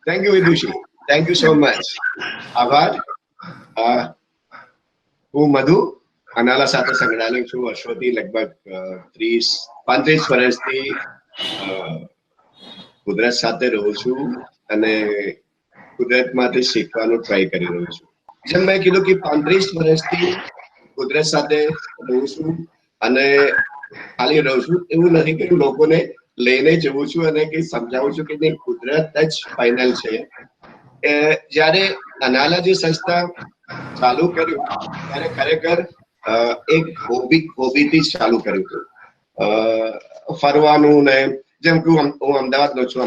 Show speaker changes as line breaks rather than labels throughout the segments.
Thank you Vidushi, thank you so much. આભાર. હું મધુ અનાલા સાથે સંકળાયેલો છું વર્ષોથી, લગભગ 35 વર્ષથી કુદરત સાથે રહું છું અને કુદરતમાંથી શીખવાનું ટ્રાય કરી રહ્યો છું. જેમ મેં કીધું કે 35 વર્ષથી કુદરત સાથે રહું છું અને ખાલી રહું છું એવું નથી કે હું લોકોને લઈને જવું છું અને કઈ સમજાવું છું કે નહીં, કુદરત જ ફાઇનલ છે. જ્યારે અનાલા જે સંસ્થા ચાલુ કર્યું ત્યારે ખરેખર એક હોબીથી જ ચાલુ કર્યું હતું. ફરવાનું ને, જેમ કે હું અમદાવાદનો છું,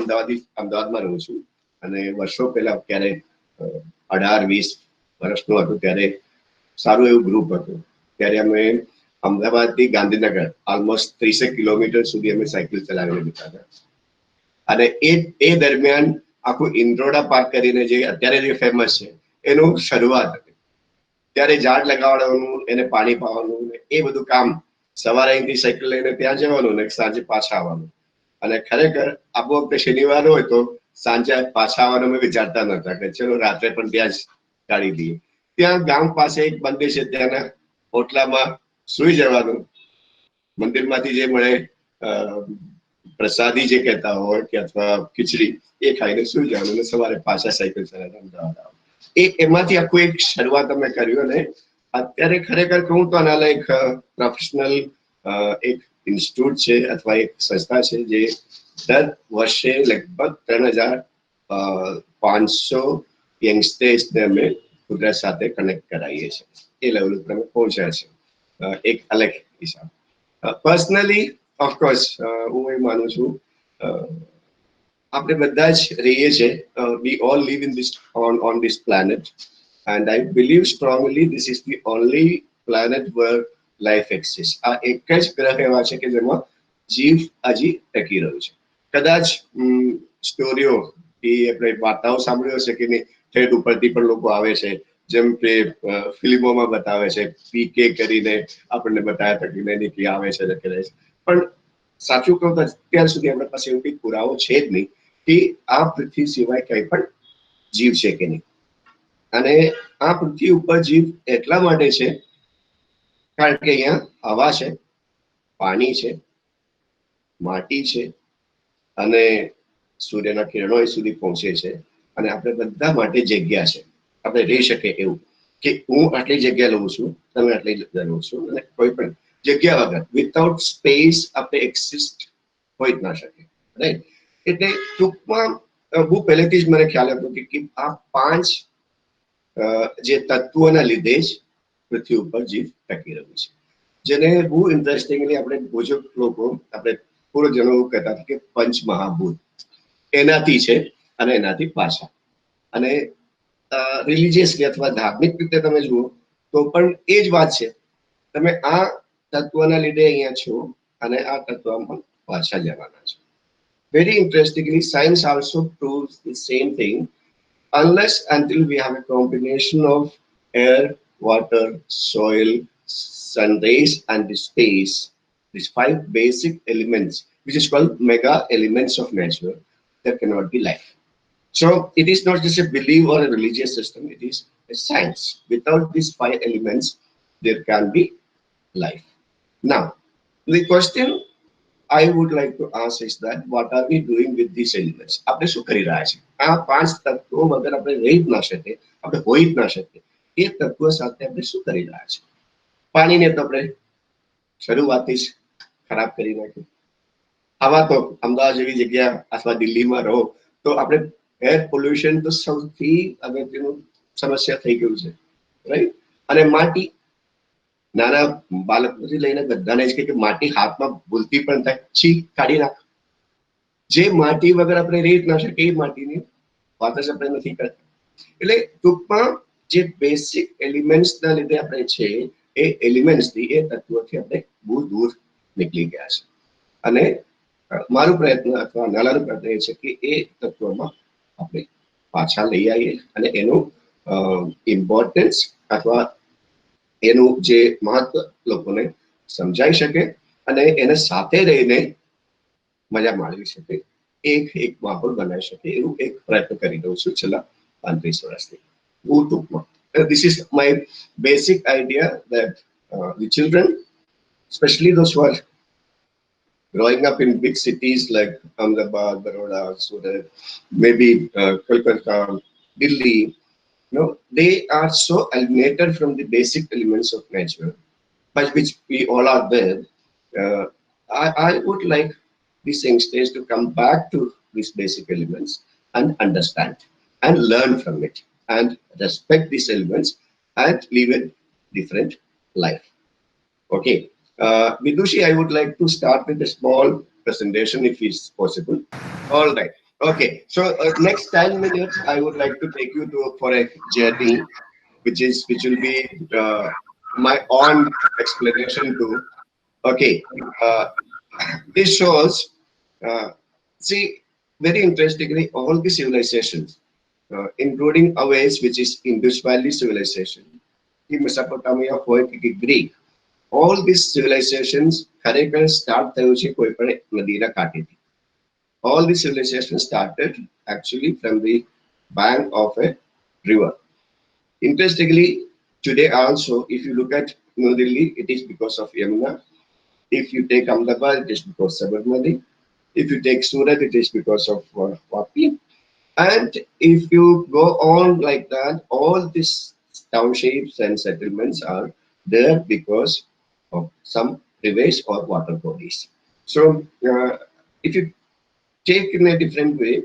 અમદાવાદમાં રહું છું અને વર્ષો પહેલા ક્યારે 18-20 વર્ષનું હતું ત્યારે સારું એવું ગ્રુપ હતું. ત્યારે અમે અમદાવાદથી ગાંધીનગર ઓલમોસ્ટ 30 કિલોમીટર સુધી અમે સાયકલ ચલાવીને જતા હતા. અને એ દરમિયાન આખું ઇન્દ્રોડા પાર્ક કરીને જે અત્યારે જે ફેમસ છે એનું શરૂઆત હતી. ત્યારે ઝાડ લગાવવાનું, એને પાણી પાવાનું, એ બધું કામ સવારે અહીંથી સાયકલ લઈને ત્યાં જવાનું ને સાંજે પાછા આવવાનું. અને ખરેખર આપો વખતે શનિવાર હોય તો સાંજે પાછા આવવાનું અમે વિચારતા નતા કે ચલો રાત્રે પણ ત્યાં જ કાઢી દઈએ. ત્યાં ગામ પાસે એક મંદિર છે, ત્યાંના હોટલામાં સુઈ જવાનું. મંદિરમાંથી જે મળે પ્રસાદી જે કહેતા હોય કે અથવા ખીચડી, એ ખાઈને સુઈ જવાનું અને સવારે પાછા સાયકલ ચલાવીને અમદાવાદ આવવાનું. એમાંથી આખું એક શરૂઆત અમે કર્યું અને અત્યારે ખરેખર કહું તો આના એક પ્રોફેશનલ એક ઇન્સ્ટિટ્યૂટ છે અથવા એક સંસ્થા છે જે દર વર્ષે લગભગ 3500 યંગસ્ટર્સને અમે કુદરત સાથે કનેક્ટ કરાવીએ છીએ. એ લેવલ ઉપર અમે પહોંચ્યા છે એક અલગ હિસાબ. પર્સનલી ઓફકોર્સ હું એ માનું છું આપણે બધા જ રહીએ છીએ. We all live in this on this planet and I believe strongly this is the only planet where life exist. આ એક જ ગ્રહ એવા છે કે જેમાં જીવ હજી ટકી રહ્યું છે. કદાચ સ્ટોરીઓ એ આપણે વાર્તાઓ સાંભળ્યો હશે કે નહીં, ઠેઠ ઉપરથી પણ લોકો આવે છે, જેમ કે ફિલ્મોમાં બતાવે છે, પીકે કરીને આપણને બતાવ્યા હતા કે નહીં આવે છે કે રહે છે. પણ સાચું કહું તો અત્યાર સુધી આપણા પાસે એવું કંઈ પુરાવો છે જ નહીં કે આ પૃથ્વી સિવાય કંઈ પણ જીવ છે કે નહીં. અને આ પૃથ્વી ઉપર જીવ એટલા માટે છે કારણ કે અહીંયા હવા છે, પાણી છે, માટી છે અને સૂર્યના કિરણો એ સુધી પહોંચે છે. અને આપણે બધા માટે જગ્યા છે, આપણે રહી શકીએ એવું કે હું આટલી જગ્યા લઉં છું, તમે આટલી જગ્યા લઉં છું, અને કોઈ પણ જગ્યા વગર વિથઆઉટ સ્પેસ આપણે એક્સિસ્ટ હોય જ ના શકે, રાઈટ? એટલે ટૂંકમાં બહુ પહેલેથી જ મને ખ્યાલ હતો કે આ 5 જે તત્વોના લીધે જ પૃથ્વી ઉપર જીવ ટકી રહ્યું છે. જેને બહુ ઇન્ટરેસ્ટિંગલી આપણે ભોજક લોકો, આપણે પૂર્વજનો કહેતા કે પંચ મહાભૂત એનાથી છે અને એનાથી પાછા. અને રિલિજિયસલી અથવા ધાર્મિક રીતે તમે જુઓ તો પણ એ જ વાત છે. તમે આ તત્વના લીધે અહીંયા છો અને આ તત્વમાં પાછા જવાના છો. Very interestingly, science also proves the same thing. Unless until we have a combination of air, water, soil, sun rays, and the space, these 5 basic elements, which is called mega elements of nature, there cannot be life. So it is not just a belief or a religious system, it is a science. Without these 5 elements, there can be life. Now, the question I would like to ask is that what are we doing with these elements? આપણે શું કરી રહ્યા છીએ? આ 5 તત્વો વગર આપણે રહી જ ના શકીએ, આપણે હોઈ જ ના શકીએ. એ તત્વો સાથે આપણે શું કરી રહ્યા છીએ? પાણીને તો આપણે શરૂઆતથી જ ખરાબ કરી નાખ્યું. આવા તો અમદાવાદ જેવી જગ્યા અથવા દિલ્હીમાં રહો તો આપણે એર પોલ્યુશન તો સૌથી અગત્યનું સમસ્યા થઈ ગયું છે, રાઈટ? અને માટી, નાના બાળકોથી લઈને બધાને જ કે માટી હાથમાં ભૂલતી પણ થાય, છી કાઢી નાખ. જે માટી વગર આપણે રહી જ ના શકીએ એ માટીની વાત જ આપણે નથી કરતા. એટલે ટૂંકમાં જે બેસિક એલિમેન્ટ્સના લીધે આપણે છે એ એલિમેન્ટ્સથી, એ તત્વોથી આપણે બહુ દૂર નીકળી ગયા છે. અને મારો પ્રયત્ન અથવા નાનાનો પ્રયત્ન એ છે કે એ તત્વોમાં આપણે પાછા લઈ આવીએ અને એનું ઇમ્પોર્ટન્સ અથવા એનું જે મહત્વ લોકોને સમજાઈ શકે અને એને સાથે રહીને મજા માણવી શકે એક માહોલ બનાવી શકે એવું એક પ્રયત્ન કરી રહ્યો છું છેલ્લા 35 વર્ષથી. બહુ ટૂંકમાં. This is my basic idea that the children, especially those who are growing up in big cities like Ahmedabad, Baroda, Surat, maybe Kolkata, Delhi, they are so alienated from the basic elements of nature, by which we all are there. Uh, I would like these youngsters to come back to these basic elements and understand and learn from it and respect these elements and live a different life. Okay. Vidushi, I would like to start with a small presentation if it's possible. All right. Okay. So next 10 minutes, I would like to take you to for a journey, which will be my own explanation too. Okay. This shows, uh, see, very interestingly, all the civilizations, including ours, which is Indus Valley civilization, the Mesopotamia, Greek, all these civilizations ખરેખર start થયું છે કોઈ પણ નદીના કાંઠેથી. All these civilizations started actually from the bank of a river. Interestingly, today also, if you look at New Delhi, it is because of Yamuna. If you take Ahmedabad, it is because of Sabarmati. If you take Surat, it is because of Vapi. And if you go on like that, all these townships and settlements are there because of some rivers or water bodies. So, if you take in a different way,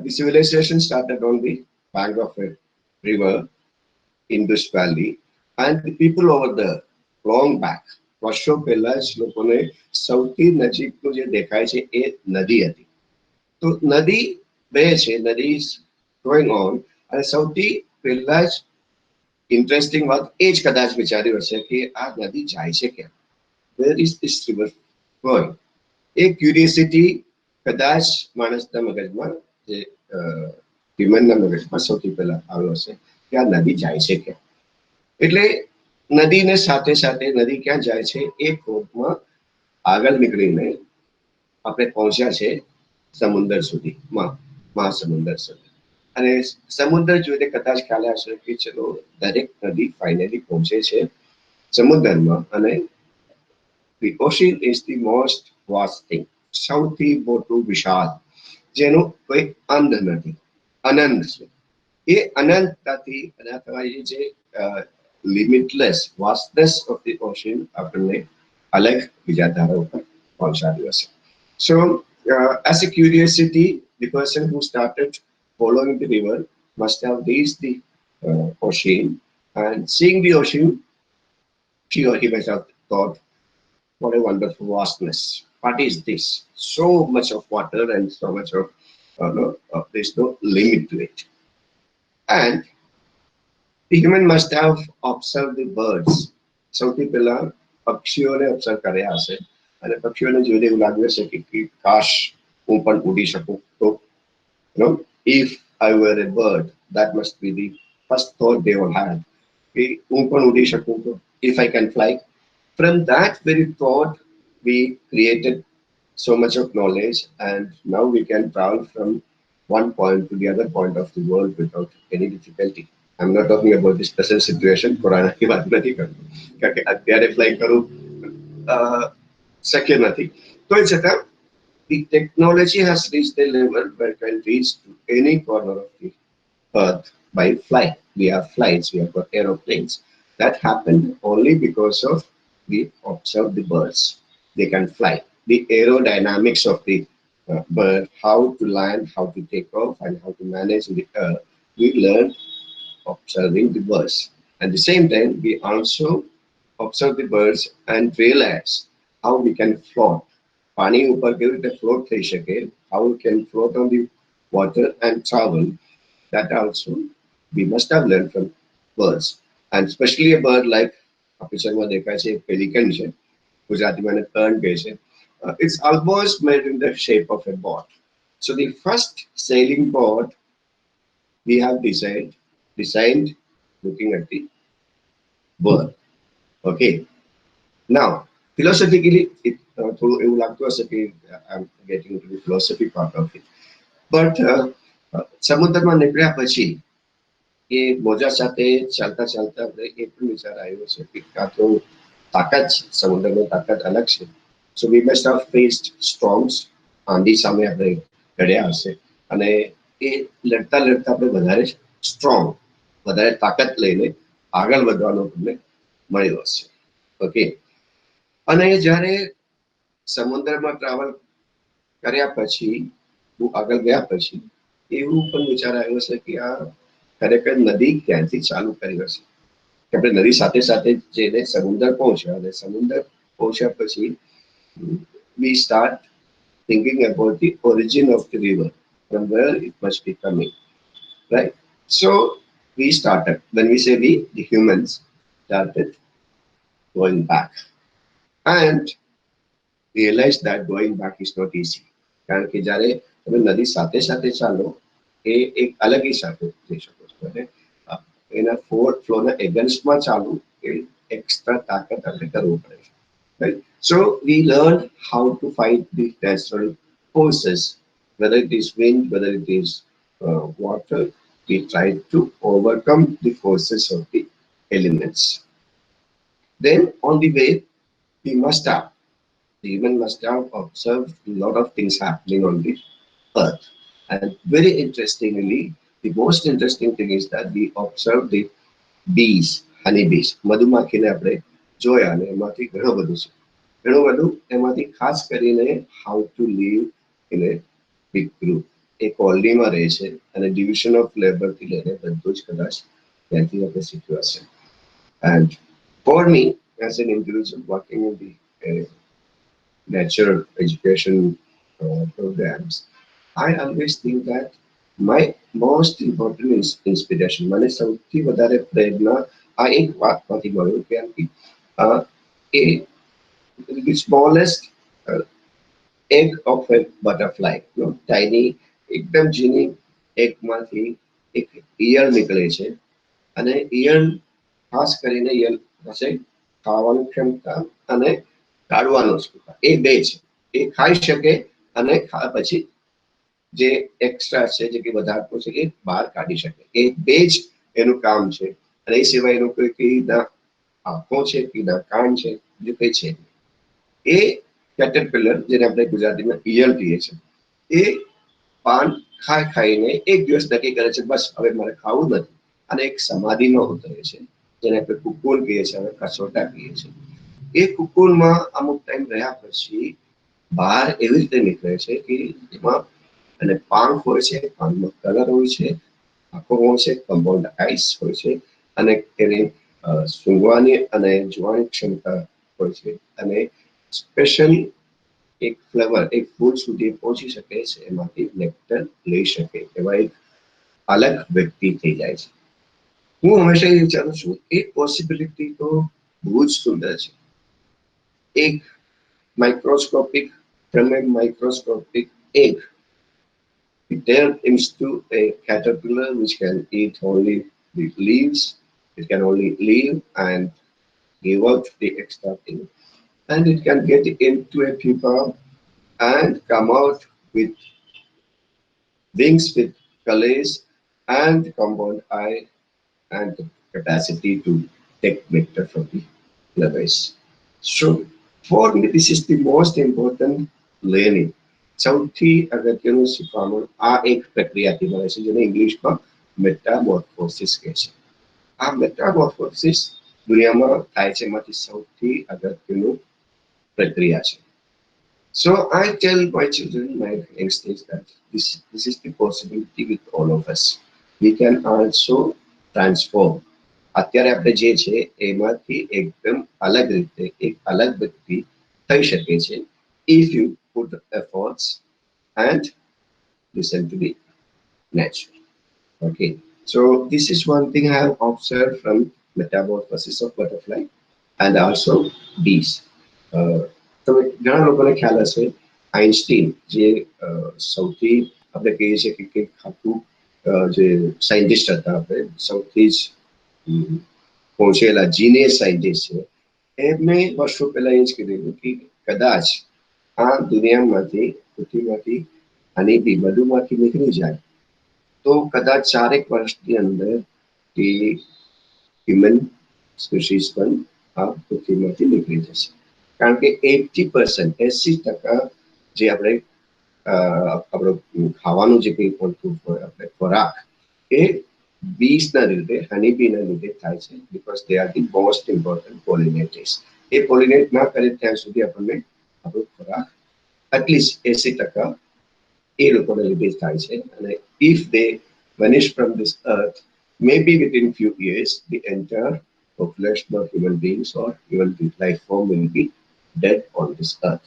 the civilization started on the bank of a river, Indus Valley, and the people over there, long back, વર્ષો પહેલા જ લોકોને સૌથી નજીકનું જે દેખાય છે એ નદી હતી. તો નદી બે છે, નદી going on, અને સૌથી પહેલા જ ઇન્ટરેસ્ટિંગ વાત એ જ કદાચ વિચાર્યું હશે કે આ નદી જાય છે ક્યાં? Where is this river going? A curiosity કદાચ માણસના મગજમાં જે હ્યુમનના મગજમાં સૌથી પહેલા આવ્યો હશે કે આ નદી જાય છે ક્યાં? એટલે નદીને સાથે સાથે નદી ક્યાં જાય છે એ ખોજમાં આગળ નીકળીને આપણે પહોંચ્યા છે સમુદ્ર સુધી, મહાસમુદ્ર સુધી. અને સમુદ્ર જોઈને કદાચ ખ્યાલ આવશે કે ચલો દરેક નદી ફાઇનલી પહોંચે છે સમુદ્રમાં. અને the ocean is the most vast thing, સૌથી મોટું વિશાળ, જેનું કોઈ અંત નથી, અનંત છે. એ અનંતતાથી અને તમારી જે limitless vastness of the ocean આપણને અલગ બીજા ધારા ઉપર પહોંચાડ્યું હશે. So, as a curiosity, the person who started following the river must have reached the ocean, and seeing the ocean, she or he must have thought, what a wonderful vastness. What is this? So much of water and so much of, there's no limit to it. And the human must have observed the birds. સૌથી પહેલા પક્ષીઓને observe કર્યા હશે અને પક્ષીઓને જોઈને એવું લાગ્યું હશે કે કાશ હું પણ ઉડી શકું તો, if I were a bird, that must be the first thought they all had. કે હું પણ ઉડી શકું તો, if I can fly. From that very thought, we created so much of knowledge, and now we can travel from one point to the other point of the world without any difficulty. I'm not talking about this present situation. Corona की बात नहीं करूँ, क्योंकि अत्यारे fly करूँ शक्य नहीं. तो इस तरह the technology has reached a level where it can reach to any corner of the earth by flight. We have flights, we have got aeroplanes. That happened only because of we observe the birds. They can fly. The aerodynamics of the bird, how to land, how to take off, and how to manage the air, we learn observing the birds. At the same time, we also observe the birds and realize how we can float. પાણી ઉપર કેવી રીતે float થઈ શકે, how we can float on the water and travel. That also we must have learned from birds, and especially a bird like પિક્ચરમાં દેખાય છે pelican છે, ગુજરાતીમાં એને ટર્ન કહે છે. It's almost made in the shape of a boat. So the first sailing boat we have designed looking at the bird. Okay. Now, Philosophically થોડું એવું લાગતું હશે કે I am getting to the philosophy part of it, but સમુદ્રમાં નીકળ્યા પછી એ મોજા સાથે ચાલતા ચાલતા આપણે એ પણ વિચાર આવ્યો છે કે કાં તો તાકાત છે, સમુદ્રની તાકાત અલગ છે. સો વી મસ્ટ હેવ ફેસ્ડ સ્ટોર્મ્સ, આંધી સામે આપણે લડ્યા હશે અને એ લડતા લડતા આપણે વધારે સ્ટ્રોંગ, વધારે તાકાત લઈને આગળ વધવાનો તમને મળ્યો હશે. ઓકે, અને જ્યારે સમુદ્રમાં ટ્રાવેલ કર્યા પછી, બહુ આગળ ગયા પછી એવું પણ વિચાર આવ્યો છે કે આ ખરેખર નદી ક્યાંથી ચાલુ કરી હશે, કે આપણે નદી સાથે સાથે જઈને સમુદ્ર પહોંચ્યા અને સમુદ્ર પહોંચ્યા પછી we start thinking about the origin of the river, from where it must be coming, right? So we started, when we say we, the humans started going back and realized that going back is not easy. કારણ કે જ્યારે તમે નદી સાથે સાથે ચાલો એ એક અલગ હિસાબે જઈ શકો છો, અને એના ફ્લોના એગેન્સ્ટમાં ચાલવું એ એક્સ્ટ્રા તાકાત આપણે કરવું પડે છે, right? So we learned how to fight the natural forces, whether it is wind, whether it is water. We tried to overcome the forces of the elements. Then on the way, we must have, the human must have observed a lot of things happening on the earth. And very interestingly, the most interesting thing is that we observed the bees, honeybees, મધુમાખીને આપણે જોયા અને એમાંથી ઘણું બધું છે, ઘણું બધું એમાંથી ખાસ કરીને how to live in a big group. એ કોલોનીમાં રહે છે અને ડિવિઝન ઓફ લેબરથી લઈને બધું જ કદાચ ત્યાંથી આપણે શીખ્યું હશે. And for me, as an individual working in the natural education programs, I always think that my most important inspiration, મને સૌથી વધારે પ્રેરણા આ એક વાતમાંથી મળ્યું કે એ the smallest egg of a butterfly, tiny, એકદમ ઝીણી એકમાંથી એક ઈયળ નીકળે છે અને ઈયળ ખાસ કરીને ઈયળ પાસે ખાવાની ક્ષમતા અને કાઢવાનો ક્ષમતા એ બે છે. એ ખાઈ શકે અને પછી જે એક્સ્ટ્રા છે, જે કે વધારતો છે, એ બહાર કાઢી શકે. એ બે જ એનું કામ છે અને એ સિવાય એનું કોઈ ના આંખો છે કે ના કાન છે, બીજું કઈ છે. એ કેટરપિલર, જેને આપણે ગુજરાતીમાં ઈયળ કહીએ છીએ, એ પાન ખાઈ ખાઈને એક દિવસ નક્કી કરે છે બસ હવે મારે ખાવું નથી, અને એક સમાધિમાં ઉતરે છે, જેને આપણે કુકુન કહીએ છીએ, હવે કસોટા કહીએ છીએ. એ કુકુનમાં અમુક ટાઈમ રહ્યા પછી બહાર એવી રીતે નીકળે છે કે એમાં અને પાંખ હોય છે, પાંખનો કલર હોય છે, આંખો હોય છે, કમ્પાઉન્ડ આઈસ હોય છે, અને એની સૂંઘવાની અને જોવાની ક્ષમતા હોય છે, અને સ્પેશિયલી એક ફ્લેવર, એક ફૂલ સુધી પહોંચી શકે છે, એમાંથી નેક્ટર લઈ શકે એવા એક અલગ વ્યક્તિ થઈ જાય છે. હું હંમેશા એ વિચારું છું એ પોસિબિલિટી તો બહુ જ સુંદર છે. એક microscopic, from a microscopic egg, it turned into a caterpillar which can eat only the leaves, it can only live and give out the extra thing, and it can get into a pupa and come out with wings, with colors and compound eye and the capacity to take nectar from the flowers. So for me, this is the most important learning. સૌથી અગત્યનું શીખવાનું આ એક પ્રક્રિયાથી મળે છે, જેને ઇંગ્લિશમાં મેટામોર્ફોસિસ કહે છે. આ મેટામોર્ફોસિસ દુનિયામાં થાય છે એમાંથી સૌથી અગત્યનું પ્રક્રિયા છે. So I tell my children, my youngsters, that this is the possibility with all of us. We can also transform. અત્યારે આપણે જે છે એમાંથી એકદમ અલગ રીતે એક અલગ વ્યક્તિ થઈ શકે છે, if you put efforts and listen to the nature. Okay, so this is one thing I have observed from metamorphosis of butterfly and also bees. તમે ઘણા લોકોને ખ્યાલ હશે આઇન્સ્ટીન, જે સૌથી આપણે કહીએ છીએ કે ખાતું જે સાયન્ટિસ્ટ હતા, આપણે સૌથી જ પહોંચેલા જીનિયસ સાયન્ટિસ્ટ છે, એમને વર્ષો પહેલા એ જ કીધેલું કે કદાચ આ દુનિયામાંથી પૃથ્વીમાંથી અને બી બધુંમાંથી નીકળી જાય તો કદાચ 4 વર્ષની અંદર એ હ્યુમન સ્પીસીસ પણ આ પૃથ્વીમાંથી નીકળી જશે. કારણ કે 80% જે આપણે આપણું ખાવાનું જે કંઈ પડતું હોય આપણે ખોરાક એ બીસના લીધે હનીબીના લીધે થાય છે because they are the most important pollinators. એ પોલિનેટ ના કરે ત્યાં સુધી આપણને આપણો ખોરાક એટલીસ્ટ 80% એ લોકોને લીધે થાય છે. અને if they vanish from this earth, maybe within few years the entire population of human beings or even the life form will be dead on this earth,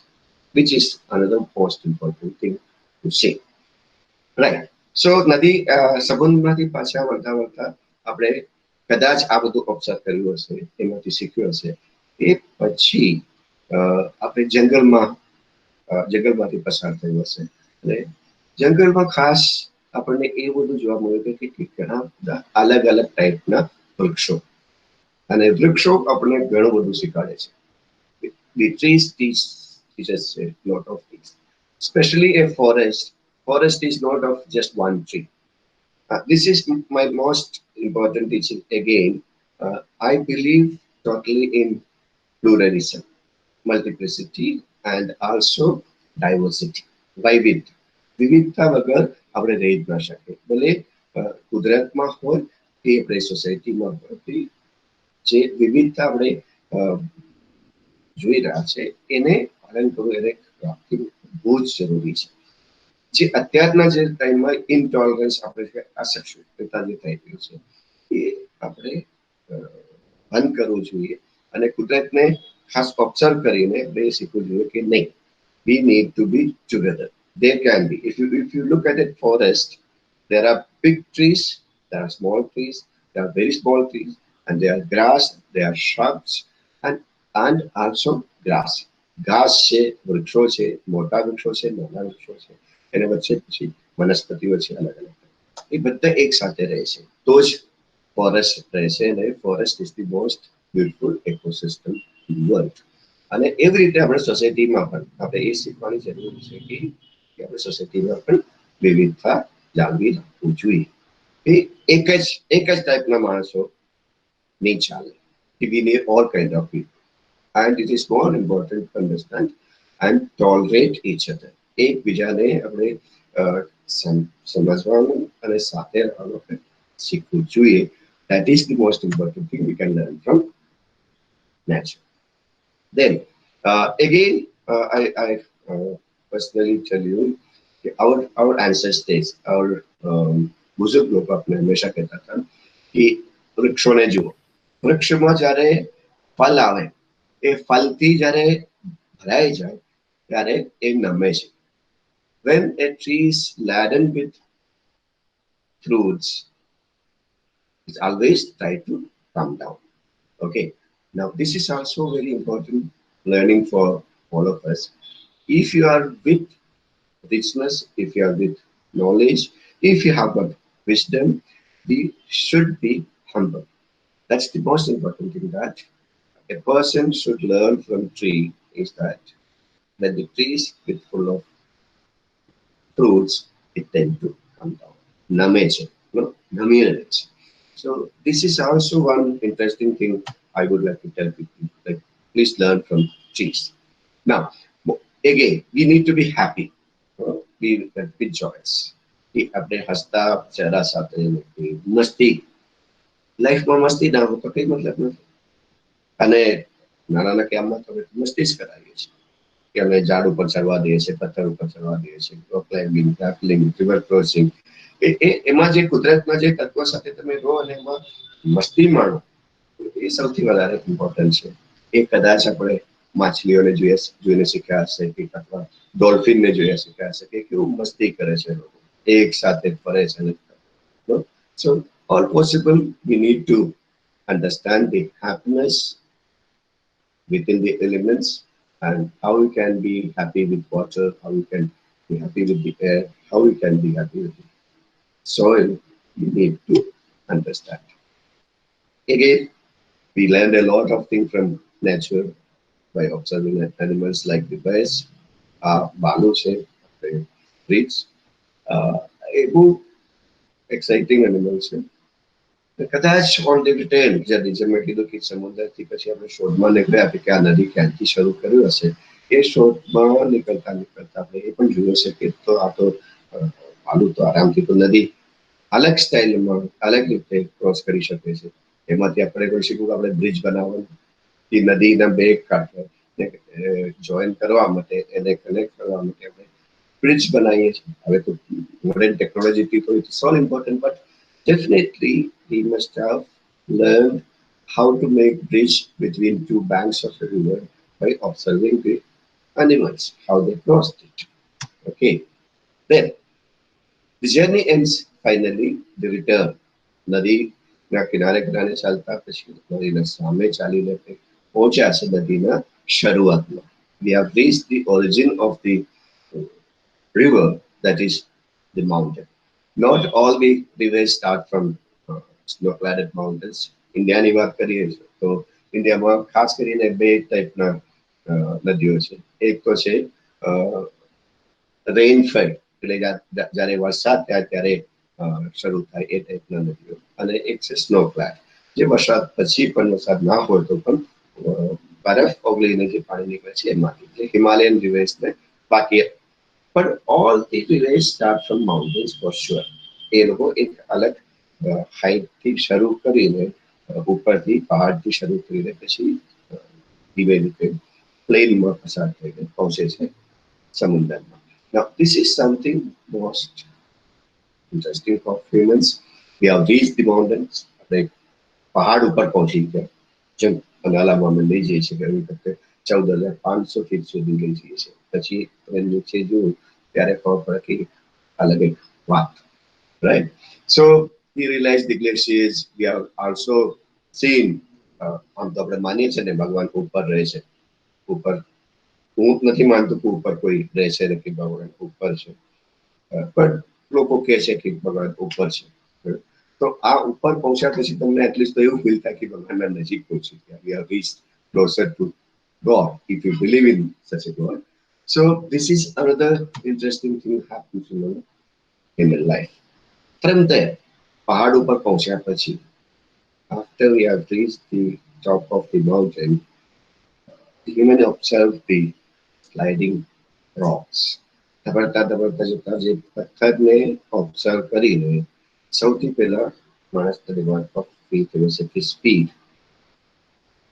which is another most important thing to say. Right. So નદી સમુદ્રમાંથી પાછા વળતા વળતા આપણે કદાચ આ બધું observe કર્યું હશે, એમાંથી શીખ્યું હશે. એ પછી આપણે જંગલમાંથી પસાર થયું હશે અને જંગલમાં ખાસ આપણને એ બધું જોવા મળ્યું કે ઘણા બધા અલગ અલગ ટાઈપના વૃક્ષો અને વૃક્ષો આપણને ઘણું બધું શીખવાડે છે. The trees teach us a lot of things, especially a forest. Forest is not of just one tree. This is my most important teaching again. I believe totally in pluralism, multiplicity, and also diversity. વૈવિધ્ય, વિવિધતા વગર આપણે રહી જ ના શકીએ. ભલે કુદરતમાં હોય કે આપણે સોસાયટીમાં હોય, જે વિવિધતા આપણે જોઈ રહ્યા છે એને પાલન કરવું, એને રાખવું બહુ જ જરૂરી છે. જે અત્યારના જે ટાઈમમાં ઇનટોલરન્સ આપણે અસહિષ્ણુતા જે થઈ ગયું છે એ આપણે બંધ કરવું જોઈએ અને કુદરતને ખાસ ઓબ્ઝર્વ કરીને બે શીખવું જોઈએ કે નહીં, we need to be together. There can be, if you look at a forest, there are big trees, there are small trees, there are very small trees, and there are grass, there are shrubs, and also grass. ઘાસ છે, વૃક્ષો છે, મોટા વૃક્ષો છે, નાના વૃક્ષો છે, એના વચ્ચે પછી વનસ્પતિઓ છે અલગ અલગ. એ બધા એક સાથે રહે છે તો જ ફોરેસ્ટ રહે છે અને forest is the most beautiful ecosystem in world. અને એવી રીતે આપણે સોસાયટીમાં પણ આપણે એ શીખવાની જરૂર છે કે આપણે સોસાયટીમાં પણ વિવિધતા જાળવી રાખવું જોઈએ. એ એક જ ટાઈપના માણસો નહીં ચાલે. We need all kind of people. And it is more important to understand and tolerate each other. એકબીજાને આપણે સમજવાનું અને સાથે રહેવાનું શીખવું જોઈએ. That is the most important thing we can learn from nature. Then again, I personally tell you, our ancestors, our બુઝુર્ગ લોકો આપણે હંમેશા કહેતા હતા કે વૃક્ષોને જુઓ, વૃક્ષમાં જ્યારે ફળ આવે એ ફળથી જ્યારે ભરાઈ જાય ત્યારે એ નમે છે. When a tree is laden with fruits, it always try to come down. Okay. Now this is also very important learning for all of us. If you are with richness, if you are with knowledge, if you have got wisdom, we should be humble. That's the most important thing that a person should learn from tree is that when the tree is with full of fruits, it tend to come down. Name no, name. So this is also one interesting thing I would like to tell people. Like, please learn from trees. Now, again, we need to be happy. Be with joyous. कि अपने हंसता चेहरा साथे मस्ती લાઈફમાં મસ્તી ના હોય તો કઈ મતલબ નથી. અને નાના કેમમાં તો મસ્તી જ કરાવીએ છીએ કે અમે ઝાડ ઉપર ચડવા દઈએ છીએ, પથ્થર ઉપર ચડવા દઈએ છીએ, રોક ક્લાઇમ્બિંગ, ટ્રાફલિંગ, રિવર ક્રોસિંગ, એમાં જે કુદરતના જે તત્વો સાથે તમે રહો અને એમાં મસ્તી માણો એ સૌથી વધારે ઇમ્પોર્ટન્ટ છે. એ કદાચ આપણે માછલીઓને જોઈને શીખ્યા હશે કે અથવા ડોલ્ફિનને જોયા શીખ્યા હશે કે કેવું મસ્તી કરે છે લોકો, એક સાથે ફરે છે. So all possible, we need to understand the happiness within the elements and how we can be happy with water, how we can be happy with the air, how we can be happy with the soil. We need to understand. Again, we learned a lot of things from nature by observing animals like the birds. ભાલુ છે, રીંછ, એ બહુ exciting animal છે. કદાચ on the retail જ્યાં નીચે મેં કીધું કે સમુદ્રથી પછી આપણે શોધમાં નીકળ્યા કે આ નદી ક્યાંથી શરૂ કર્યું હશે, એ શોધમાં નીકળતા નીકળતા આપણે એ પણ જોયું હશે કે તો આ તો ભાલુ તો આરામથી તો નદી અલગ સ્ટાઇલમાં અલગ રીતે ક્રોસ કરી શકે છે. એમાંથી આપણે કોઈ શીખવું આપણે બ્રિજ બનાવવાનું, એ નદીના બે કાંઠે જોઈન કરવા માટે, એને કનેક્ટ કરવા માટે આપણે બ્રિજ બનાવીએ છીએ. હવે તો મોડર્ન ટેકનોલોજીથી તો it's all important, but definitely he must have learned how to make bridge between two banks of a river by observing the animals, how they crossed it. Okay, then the journey ends finally, the return. નદીના કિનારે કિનારે ચાલતા પછી નદીના સામે ચાલીને પહોંચ્યા છે નદીના શરૂઆતમાં. We have reached the origin of the river, that is the mountain. Not all the rivers start from snow-clad mountains. ઇન્ડિયાની વાત કરીએ તો ઇન્ડિયામાં ખાસ કરીને બે ટાઈપના નદીઓ છે. એક તો છે રેઇનફેડ, એટલે જ્યારે વરસાદ થાય ત્યારે શરૂ થાય એ ટાઈપના નદીઓ, અને એક છે સ્નો ક્લેડ, જે વરસાદ પછી પણ વરસાદ ના હોય તો પણ બરફ ઓગળીને જે પાણી નીકળે છે એમાંથી, જે હિમાલયન રિવર્સને બાકી. પણ all the rivers start from mountains for sure. એ લોકો એક અલગ હાઇટથી શરૂ કરીને, ઉપરથી પહાડથી શરૂ કરીને પછી ધીમે ધીમે પ્લેનમાં પસાર થઈને પહોંચે છે સમુદ્રમાં. Now, this is something most interesting for humans. We have reached the mountains. આપણે પહાડ ઉપર પહોંચી ગયા. જેમ અનાલામાં અમે લઈ જઈએ છીએ કે એવી વખતે 14,500 ફીટ સુધી લઈ જઈએ છીએ. પછી નીચે જોયું ત્યારે ખબર પડે કે અલગ એક વાત, right? So we realized the glaciers. We have also seen, આમ તો આપણે માનીએ છીએ ને ભગવાન ઉપર રહે છે, ઉપર. હું નથી માનતો કે ઉપર કોઈ રહે છે ને કે ભગવાન ઉપર છે, પણ લોકો કહે છે કે ભગવાન ઉપર છે. તો આ ઉપર પહોંચ્યા પછી તમને એટલીસ્ટ તો એવું ફીલ થાય કે ભગવાનના નજીક પહોંચી ગયા. We have reached closer to God, if you believe in such a God. So this is another interesting thing happens in my life. From there, પહાડ ઉપર પહોંચ્યા પછી, after we have reached the top of the mountain, the human observed the sliding rocks. ધબડતા ધબડતા જતા જે પથ્થરને observe કરીને સૌથી પહેલા માણસના દિમાગ પર ફીલ થયું છે કે સ્પીડ,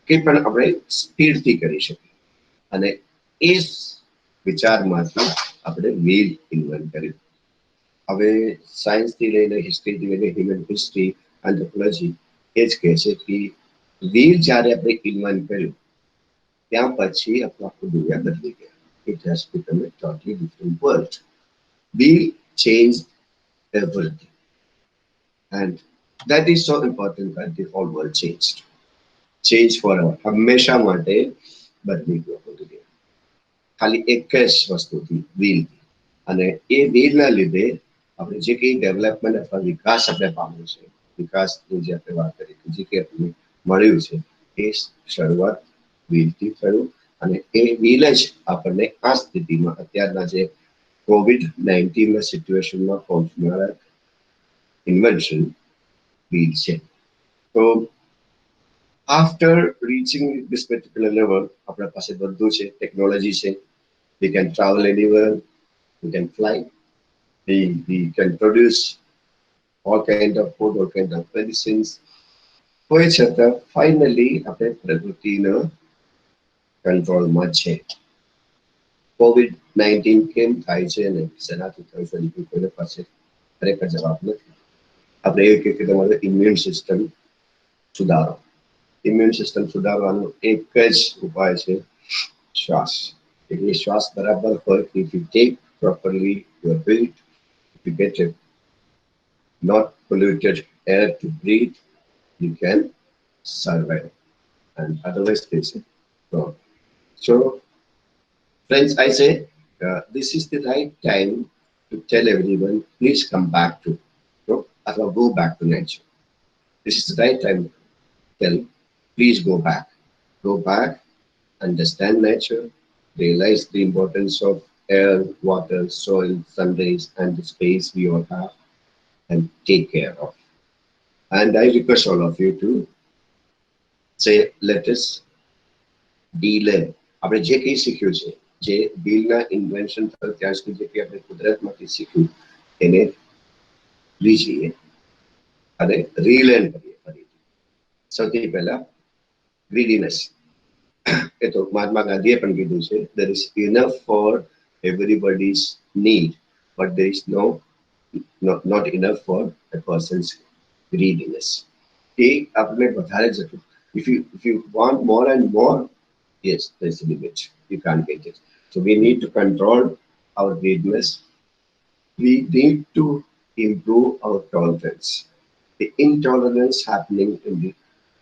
કે પણ આપણે સ્પીડથી કરી શકીએ. અને એ વિચારમાંથી આપણે વ્હીલ ઇન્વેન્ટ કર્યું. હવે સાયન્સથી લઈને હિસ્ટ્રીથી લઈને હ્યુમન હિસ્ટ્રી, એન્થ્રોપોલોજી એ જ કહે છે કે વ્હીલ જ્યારે આપણે ઇન્વેન્ટ કર્યું ત્યાં પછી આપણું આખું દુનિયા બદલી ગયા. It has become a totally different world. We changed everything. And that is so important that the whole world changed. Change forever. હંમેશા માટે બદલી ગયો આખું દુનિયા. ખાલી એક જ વસ્તુથી, વ્હીલથી. અને એ વ્હીલના લીધે આપણે જે કંઈ ડેવલપમેન્ટ અથવા વિકાસ આપણે પામ્યો છે, વિકાસની જે આપણે વાત કરી, જે કંઈ આપણને મળ્યું છે, એ શરૂઆત વ્હીલથી થયું. અને એ વ્હીલ જ આપણને આ સ્થિતિમાં અત્યારના જે COVID-19 સિચ્યુએશનમાં પહોંચનારા ઇન્વેન્શન વ્હીલ છે. તો after reaching this particular level, આપણા પાસે બધું છે, ટેકનોલોજી છે. We can travel anywhere, we can fly, we can produce all kind of food, all kind of medicines. હોય છતાં ફાઇનલી આપણે પ્રકૃતિના કંટ્રોલમાં છે. COVID-19 કેમ થાય છે અને શેનાથી થયું છે એ કોઈને પાસે ખરેખર જવાબ નથી. આપણે એવું કહીએ કે તમારું ઇમ્યુન સિસ્ટમ સુધારો. ઇમ્યુન સિસ્ટમ સુધારવાનો એક જ ઉપાય છે શ્વાસ. એટલે શ્વાસ બરાબર હોય, if you take properly your breath, if you get a not polluted air to breathe, you can survive. And otherwise there's a problem. So friends, I say this is the right time to tell everyone, please come back to, or go back to nature. This is the right time to tell, please go back. go back, understand nature, realize the importance of air, water, soil, sun rays, and the space we all have, and take care of. And I request all of you to say, let us dealer આપણે જે કંઈ શીખ્યું છે, જે બિલના invention થયો ત્યાં સુધી જે કંઈ આપણે કુદરતમાંથી શીખ્યું એને લીજીએ અને રીલર્ન કરીએ ફરીથી. સૌથી પહેલા ગ્રીડીનેસ, એ તો મહાત્મા ગાંધીએ પણ કીધું છે, there is enough for everybody's need, but there is not enough for a person's greediness. એ આપણે વધારે જતું. If you want more and more, yes, there's a limit. You can't get it. So we need to control our greediness. We need to improve our tolerance. The intolerance happening in the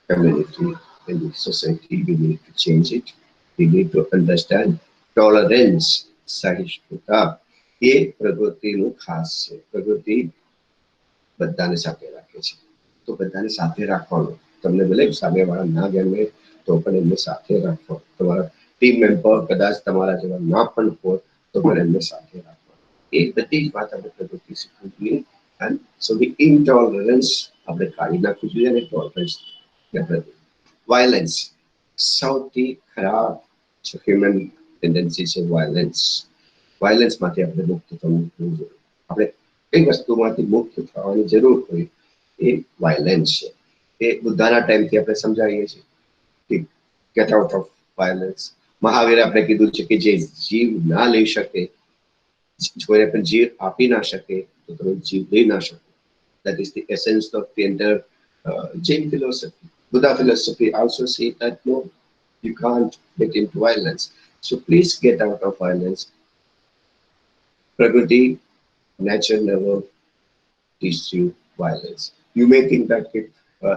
community, in the society, we need to change it. We need to understand tolerance, સહિષ્ણુતા. એ પ્રકૃતિનું ખાસ છે. પ્રકૃતિ બધાને સાથે રાખે છે. તો બધાને સાથે રાખવાનું. તમને ભલે સામેવાળા ના ગમે તો પણ એમને સાથે રાખો. તમારા ટીમ મેમ્બર કદાચ તમારા જેવા ના પણ હોય તો પણ એમને સાથે રાખો. એ બધી જ વાત આપણે પ્રકૃતિ શીખવું જોઈએ. And so the intolerance આપણે કાઢી નાખવું જોઈએ અને tolerance આપણે violence સૌથી ખરાબ human tendency છે violence. violence માંથી આપણે મુક્ત થવું જોઈએ. આપણે કઈ વસ્તુમાંથી મુક્ત થવાની જરૂર હોય એ violence છે. એ બુદ્ધાના ટાઈમથી આપણે સમજાવીએ છીએ કે get out of violence. મહાવીરે આપણે કીધું છે કે જે જીવ ના લઈ શકે, કોઈને પણ જીવ આપી ના શકે તો તમે જીવ લઈ ના શકો. That is the essence of the entire Jain philosophy. Buddha philosophy also say that no, you can't get into violence. So please get out of violence. Prakriti, nature never teaches you violence. You may think that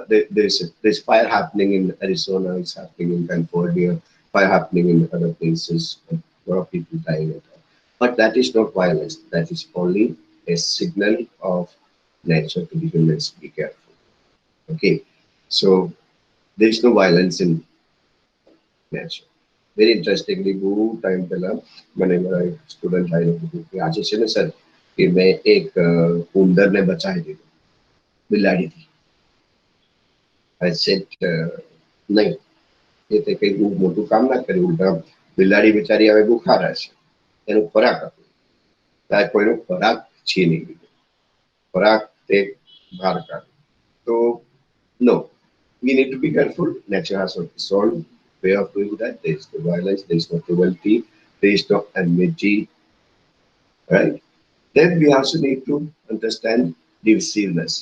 there's fire happening in Arizona, it's happening in California, fire happening in other places, a lot of people dying. But that is not violence. That is only a signal of nature to the humans. Be careful. Okay, so there is no violence in nature. Very interestingly, બહુ time પહેલા મને મારા student ભાઈને કીધું કે આજે છે ને સર કે મેં એક ઉંદરને બચાવી દીધો બિલાડીથી. I said, નહીં, એ તે કંઈ બહુ મોટું કામ ના કર્યું. ઉલટા બિલાડી બિચારી હવે બુખાર હશે, એનો ખોરાક હતો, ત્યારે કોઈનો ખોરાક છીની લીધો, ખોરાક તે બહાર કાઢ્યો. તો no, we need to be careful. Nature has its own way of doing that. There is no violence, there is no cruelty, there is no enmity, right? Then we also need to understand divisiveness.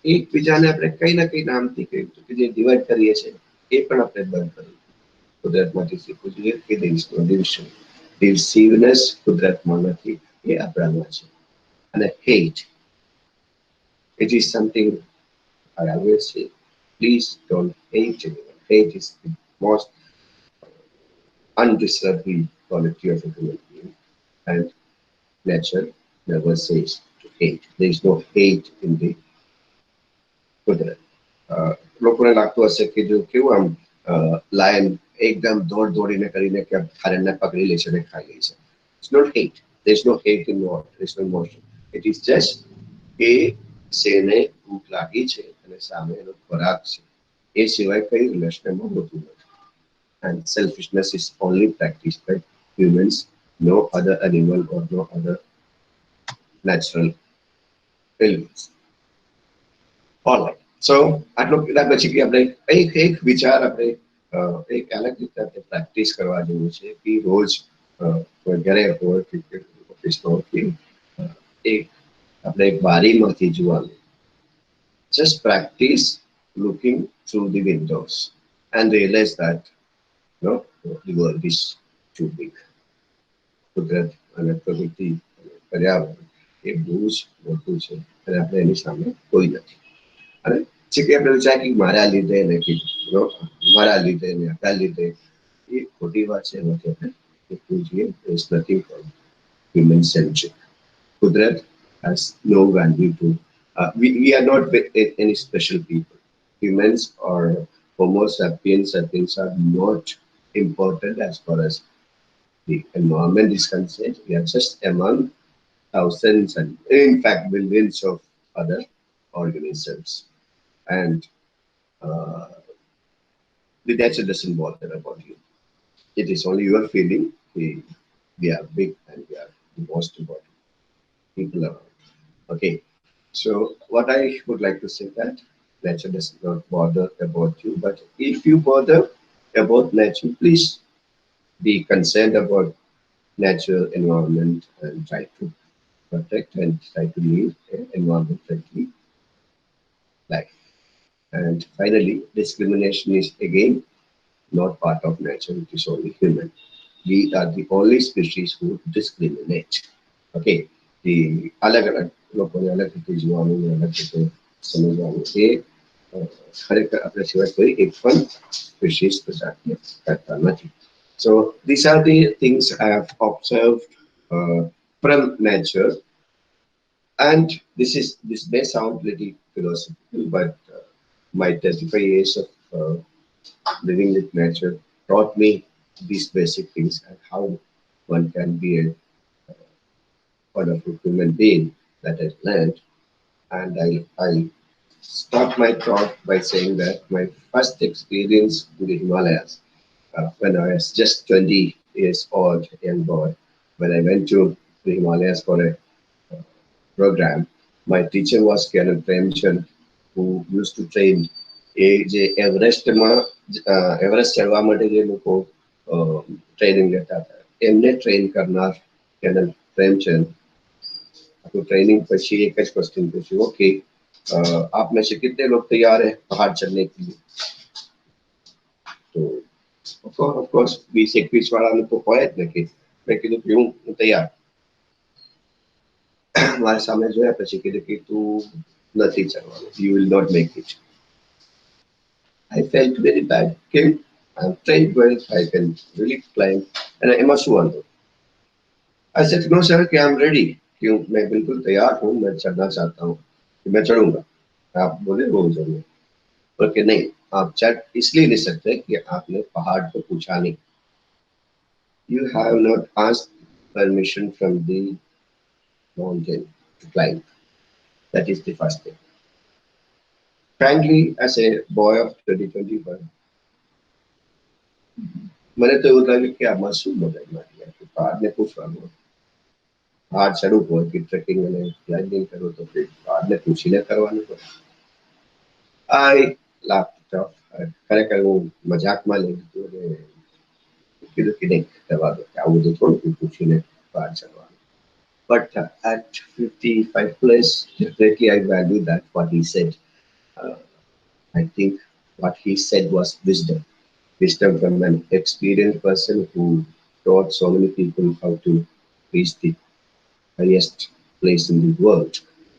એકબીજાને આપણે કઈ ના કઈ નામથી કહ્યું કે જે divide કરીએ છીએ એ પણ આપણે બંધ કરવું. કુદરતમાંથી શીખવું જોઈએ કે there is no division. Divisiveness કુદરતમાં નથી, એ આપણામાં છે. અને hate, it is something I always say, please don't hate anyone. Hate is the most undeserving quality of a human being, and nature never says to hate. There is no hate in the કુદરત. લોકોને લાગતું હશે કે જો કેવું આમ lion એકદમ દોડીને કરીને કે હરણને પકડી લે છે અને ખાઈ લે છે. It's not hate. There is no hate involved. There is no emotion. It is just કે શેરને ભૂખ લાગી છે અને સામે એનો ખોરાક છે, એ સિવાય કઈ રિલેશનમાં હોતું નથી. And selfishness is only practiced by humans, no other animal or no other natural elements. All right. So આટલું કીધા પછી કે આપણે એક વિચાર આપણે એક અલગ રીતે આપણે પ્રેક્ટિસ કરવા જેવું છે કે રોજ ઘરે હોય કે ઓફિસમાં કે એક આપણે એક બારીમાંથી જોવાનું. Just practice looking through the windows and realize that no, the world is too big. કુદરત અને પ્રકૃતિ પર્યાવરણ એ બહુ જ મોટું છે અને આપણે એની સામે કોઈ નથી. અને જે કે આપણે વિચાર કે મારા લીધે ને કે મારા લીધે ને આપણા લીધે, એ ખોટી વાત છે. એમાંથી આપણે શીખવું જોઈએ. There is nothing called human centric. કુદરત has no value to we are not any special people. Humans are Homo sapiens sapiens are not important as far as the environment is concerned. We are just among thousands and in fact millions of other organisms. And uh, the nature doesn't bother about you. It is only your feeling. We are big and we are the most important people around. Okay. So what I would like to say that nature does not bother about you, but if you bother about nature, please be concerned about natural environment and try to protect and try to live an environment friendly life. And finally, discrimination is again not part of nature, it is only human. We are the only species who discriminate. Okay, the अलग अलग लोगों ने अलग रीति जीवाणु ने अलग रीति समझवाने ये खरेखर अपने सिवाय कोई एक पण स्पीशीज प्रजाति करता નથી. So these are the things I have observed from nature, and this may sound little philosophical, but my 35 years of living with nature taught me these basic things and how one can be a wonderful human being that I learned. And I start my talk by saying that my first experience in the Himalayas, when I was just 20 years old, young boy, when I went to the Himalayas for a program, my teacher was Colonel Premchand, who used to train Everest चढ़वा માટે જે લોકો training લેતા હતા એમને train કરનાર canal Premchand આપણું training પછી એક જ ક્વેશ્ચન પૂછ્યું ઓકે आप में से कितने लोग तैयार है पहाड़ चढ़ने के लिए तो ऑफ कोर्स 20-21 વાળાનું તો હોય જ ને કે મેં કીધું કે હું તૈયાર મારા સામે જોયા પછી કીધું કે તું નથી ચડવાનું you will not make it. I felt very bad. Okay, I'm trained well, I can really climb, and I must want to. I said, no sir, कि I'm ready. क्यों मैं बिल्कुल तैयार हूँ, मैं चढ़ना चाहता हूँ, कि मैं चढ़ूंगा. आप बोले वो जरूर. बोले नहीं, आप चढ़ इसलिए नहीं सकते कि आपने पहाड़ को पूछा नहीं. You have not asked permission from the mountain to climb. That is the first thing. Frankly, as a boy of 2021, मैंने तो એવું લાગ્યું કે આ માસૂમ બધાય મારી કે પહાડને પૂછવાનું પહાડ ચડવું હોય કે ટ્રેકિંગ અને ક્લાઇમ્બિંગ કરવું તો પહાડને પૂછીને કરવાનું હોય. I laughed it off. ખરેખર હું મજાકમાં લઈ લીધું અને કીધું કે નહીં કરવા દો કે આવું બધું થોડું પૂછીને પહાડ ચડવાનું. But at 55 plus, definitely I value that what he said. I think what he said was wisdom. Wisdom from an experienced person who taught so many people how to reach the highest place in the world,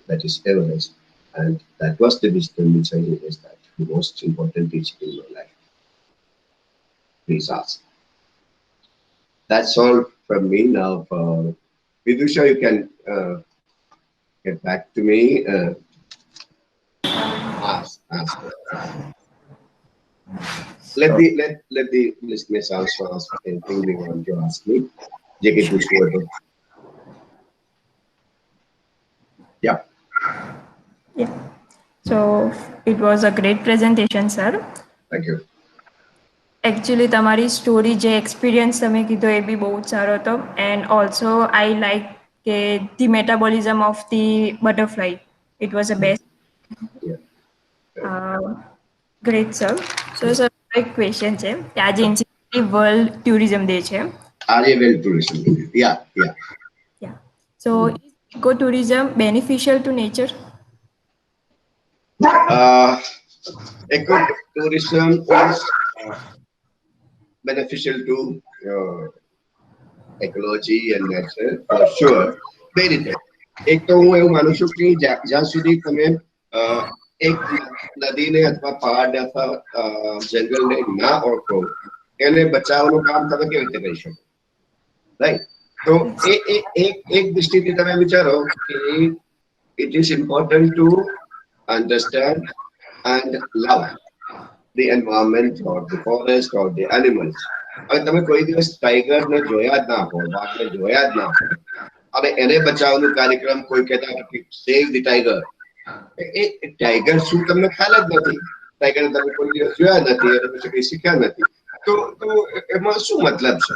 that is Everest. And that was the wisdom which I realized that the most important teaching in my life. Please ask. That's all from me now. Vidusha, you can get back to me. Ask. Let the listeners also ask anything they want to ask me. JK Pushwato. Yeah.
Yeah. So it was a great presentation, sir.
Thank you.
Actually, તમારી story જે experience તમે કીધો એ બી બહુ જ સારો હતો and also I like કે the metabolism of the butterfly it was a best. Great sir. So sir એક ક્વેશ્ચન છે કે આજે ઇન્સિડન્ટલી વર્લ્ડ ટુરિઝમ ડે છે.
આજે world tourism day. Yeah.
So is ecotourism beneficial to nature?
Ecotourism is beneficial to ecology and nature for sure. બે રીતે એક તો હું એવું માનું છું કે જ્યાં સુધી તમે એક નદીને અથવા પહાડને અથવા જંગલને ના ઓળખો એને બચાવવાનું કામ તમે કેવી રીતે કરી શકો, રાઈટ? તો એક દૃષ્ટિથી તમે વિચારો કે it is important to understand and love the environment or the forest or the animals. હવે તમે કોઈ દિવસ ટાઈગર ને જોયા જ ના હોય, વાઘને જોયા જ ના હોય, અને એને બચાવવાનો કાર્યક્રમ કોઈ કહેતા કે સેવ ધ ટાઈગર, એ ટાઈગર શું તમને ખ્યાલ જ નથી, ટાઈગર તમે કોઈ દિવસ જોયા નથી અને પછી કઈ શીખ્યા નથી, તો એમાં શું મતલબ છે,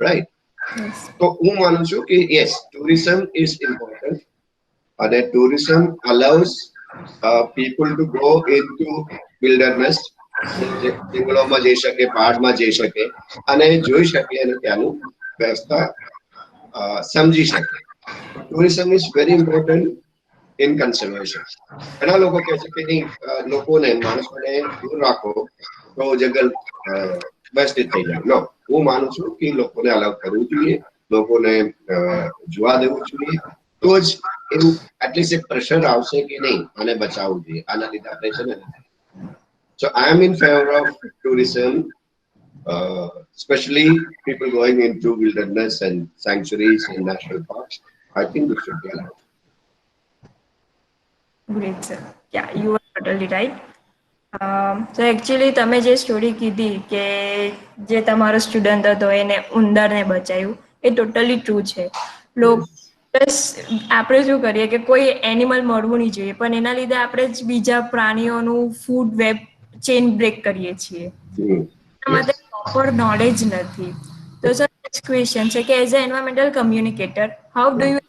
રાઈટ?
Yes.
તો હું માનું છું કે yes, tourism is important, and tourism allows people to go into wilderness, જંગલોમાં જઈ શકે, પહાડમાં જઈ શકે અને જોઈ શકે અને ત્યાંનું વ્યવસ્થા સમજી શકે. Tourism is very important in conservation. ઘણા લોકો કહે છે કે નહીં, લોકોને માણસોને દૂર રાખો તો જંગલ વ્યવસ્થિત થઈ જાય. નો, હું માનું છું કે લોકોને અલગ કરવું જોઈએ, લોકોને જોવા દેવું જોઈએ, તો જ એવું એટલીસ્ટ એક પ્રેશર આવશે કે નહીં આને બચાવવું જોઈએ, આના લીધે આપણે છે ને. So I am in favor of tourism, especially people going into wilderness and sanctuaries and national parks. I think this should be allowed.
Great, sir. Yeah, you are totally right. So actually તમે જે story કીધી કે જે તમારો student હતો એને ઉંદરને બચાવ્યું, એ totally true છે. લોકો આપણે શું કરીએ કે કોઈ એનિમલ મળવું નહીં જોઈએ, પણ એના લીધે આપણે જ બીજા પ્રાણીઓનું ફૂડ વેબ ચેઇન બ્રેક કરીએ છીએ. એના માટે પ્રોપર નોલેજ નથી. તો સર નેક્સ્ટ ક્વેશ્ચન છે કે as a environmental communicator, how do you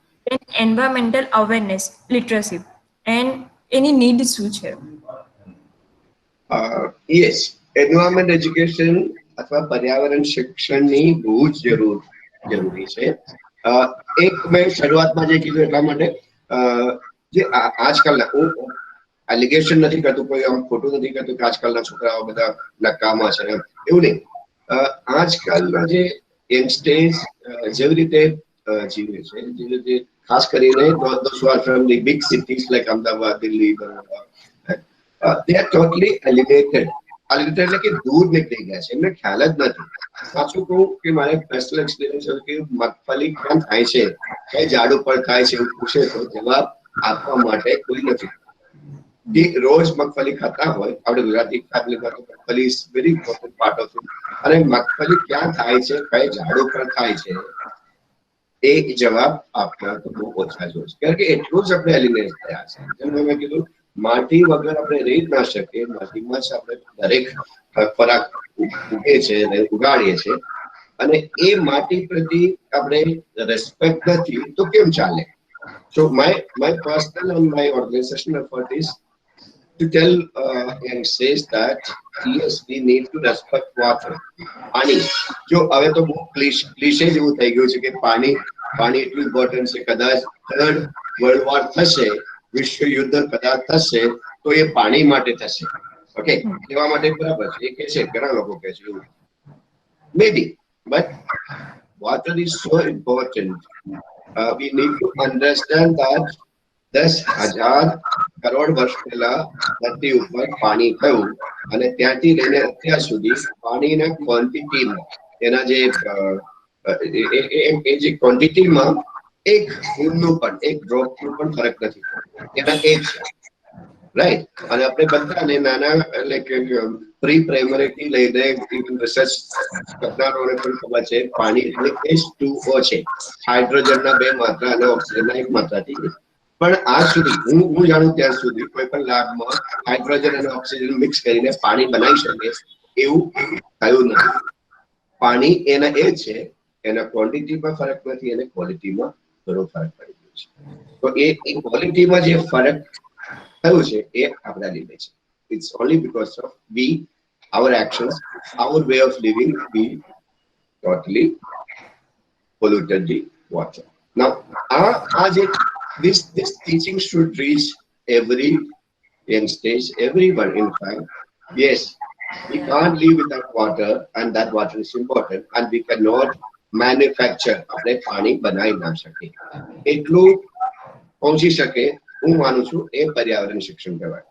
environmental awareness literacy and એની નીડ શું છે?
યસ, એન્વાયરમેન્ટ એજ્યુકેશન અથવા પર્યાવરણ શિક્ષણની બહુ જ જરૂરી છે. એક મેં શરૂઆતમાં જે કીધું એટલા માટે, જે આજકાલના, હું એલિગેશન નથી કરતું, કોઈ આમ ખોટું નથી કરતું કે આજકાલના છોકરાઓ બધા નકામા છે, એવું નહીં. આજકાલના જે યંગસ્ટર્સ જેવી રીતે જીવે છે, જે રીતે ખાસ કરીને those who are from the big cities like Ahmedabad, Delhi, Baroda, they are totally alienated. Alienated એટલે કે દૂર નીકળી ગયા છે, એમને ખ્યાલ જ નથી. સાચું કહું કે મારે પર્સનલ એક્સપિરિયન્સ છે કે મગફળી ક્યાં થાય છે, કઈ ઝાડ ઉપર થાય છે, એવું પૂછે તો જવાબ આપવા માટે કોઈ નથી. રોજ મગફળી ખાતા હોય, આપણે ગુજરાતી ફેમિલીમાં તો મગફળી is very important part of it, અને મગફળી ક્યાં થાય છે, કઈ ઝાડ ઉપર થાય છે, એ જવાબ આપના તો બહુ ઓછા જોઈ છે, કારણ કે એટલું જ આપણે એલિમેન્ટ થયા છે. જેમ મેં કીધું, માટી વગર આપણે રહી જ ના શકીએ, માટીમાં જ આપણે દરેક ખોરાક ઉગે છે અને ઉગાડીએ છીએ, અને એ માટી પ્રતિ આપણે રેસ્પેક્ટ નથી તો કેમ ચાલે? So my personal and my organization effort is to tell and says that yes, we need to respect water. પાણી, જો હવે તો બહુ ક્લીશે જેવું થઈ ગયું છે કે પાણી એટલું ઇમ્પોર્ટન્ટ છે, કદાચ થર્ડ વર્લ્ડ વોર થશે, વિશ્વ યુદ્ધ કદાચ થશે તો એ પાણી માટે થશે. ઓકે, એવા માટે બરાબર છે, એ કે છે, ઘણા લોકો કહે છે એવું, મે બી, but water is so important. We need to understand that 10,000 crore વર્ષ પહેલા ધરતી ઉપર પાણી થયું, અને ત્યાંથી લઈને અત્યાર સુધી પાણીના ક્વોન્ટિટીમાં, એના જે ક્વોન્ટિટીમાં એક બૂંદનું પણ, એક ડ્રોપનું પણ ફરક નથી, એના એ છે, રાઈટ? અને આપણે બધાને નાના એટલે કે પ્રી પ્રાઇમરી થી લઈને રિસર્ચ કરનારોને પણ ખબર છે, પાણી એટલે H2O છે, હાઇડ્રોજનના 2 માત્રા અને ઓક્સિજનના 1 માત્રાથી. પણ આજ સુધી હું જાણું ત્યાં સુધી કોઈ પણ લેબમાં હાઇડ્રોજન અને ઓક્સિજન મિક્સ કરીને પાણી બનાવી શકે એવું થયું નથી. પાણી એના એ છે, એના ક્વોન્ટિટીમાં ફરક નથી, અને ક્વોલિટીમાં ઘણો ફરક પડી ગયો છે. તો એ ક્વોલિટીમાં જે ફરક થયું છે એ આપણા લીધે છે. It's only because of our actions, our way of living, we totally polluted the water. Now, this teaching should reach every young stage, everyone. In fact, yes, we can't live without water, and that water is important, and we cannot manufacture. આપણે પાણી બનાવી ના શકીએ, એટલું પહોંચી શકે, હું માનું છું એ પર્યાવરણ શિક્ષણ કહેવાય.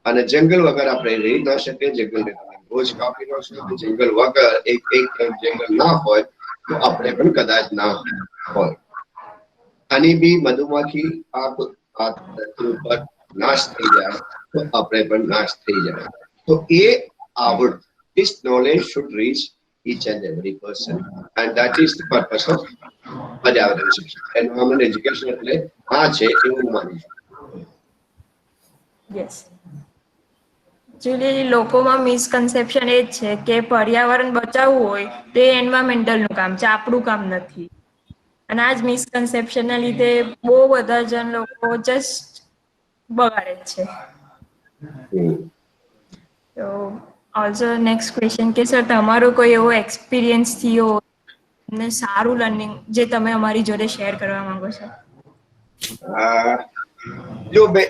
અને જંગલ વગર આપણે રહી ના શકીએ, જંગલને રોજ કાપી ન શકીએ, જંગલ વગર એક જંગલ ના હોય તો આપણે પણ કદાચ ના હોય. આની બી મધુમાખી આ ધરતી ઉપર નાશ થઈ જાય તો આપણે પણ નાશ થઈ જાય. તો એ આવડ, this knowledge should reach each and every person, and that is the purpose of પર્યાવરણ શિક્ષણ. એન્વાયરમેન્ટ એજ્યુકેશન એટલે આ છે એવું માનું છું.
યસ, એકચ્યુઅલી લોકોમાં મિસકન્સેપ્શન એ જ છે કે પર્યાવરણ બચાવવું હોય તે એન્વાયરમેન્ટલનું કામ છે, આપણું કામ નથી. અને આ જ મિસકન્સેપ્શનના લીધે બહુ બધા જણ લોકો જસ્ટ બગાડે જ છે. તો ઓલ્સો નેક્સ્ટ ક્વેશ્ચન કે સર તમારો કોઈ એવો એક્સપિરિયન્સ થયો ને સારું લર્નિંગ જે તમે અમારી જોડે શેર કરવા માંગો છો?
જો બે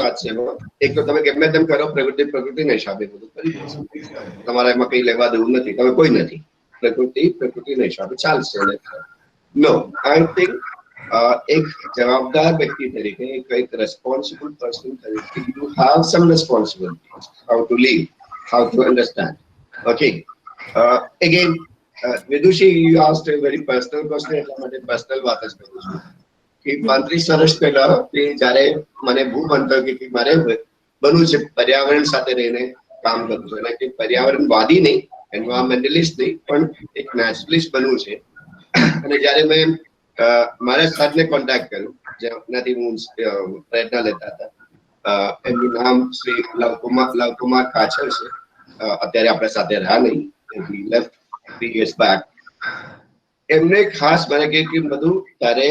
વાત છે એમાં. એક તો તમે ગમે તેમ કરો, પ્રકૃતિના હિસાબે બધું કરી દેશો. તમારા એમાં કઈ લેવા દેવું નથી, તમે કોઈ નથી. પ્રકૃતિના હિસાબે ચાલશે. નો, આઈ થિંક એક જવાબદાર વ્યક્તિ તરીકે, એક રેસ્પોન્સિબલ પર્સન તરીકે, you have some responsibilities how to live, how to understand. Okay, again Vidushi, you asked a very personal question, એટલા માટે પર્સનલ વાત જ કરું છું કે 35 વર્ષ પહેલા જ્યારે મને બહુ બનતો કે મારે બનવું છે પર્યાવરણ સાથે રહીને કામ કરવું છે, એટલે કે પર્યાવરણવાદી નહીં, એન્વાયરમેન્ટલિસ્ટ નહીં, પણ એક નેચરલિસ્ટ બનવું છે. અને જ્યારે મેં મારા સાથને કોન્ટેક્ટ કર્યું, જેનાથી હું પ્રેરણા લેતા હતા, એમનું નામ શ્રી લવકુમાર કાછર છે. અત્યારે આપણા સાથે રહ્યા નહીં, he left 3 years back. એમને ખાસ મને કે બધું તારે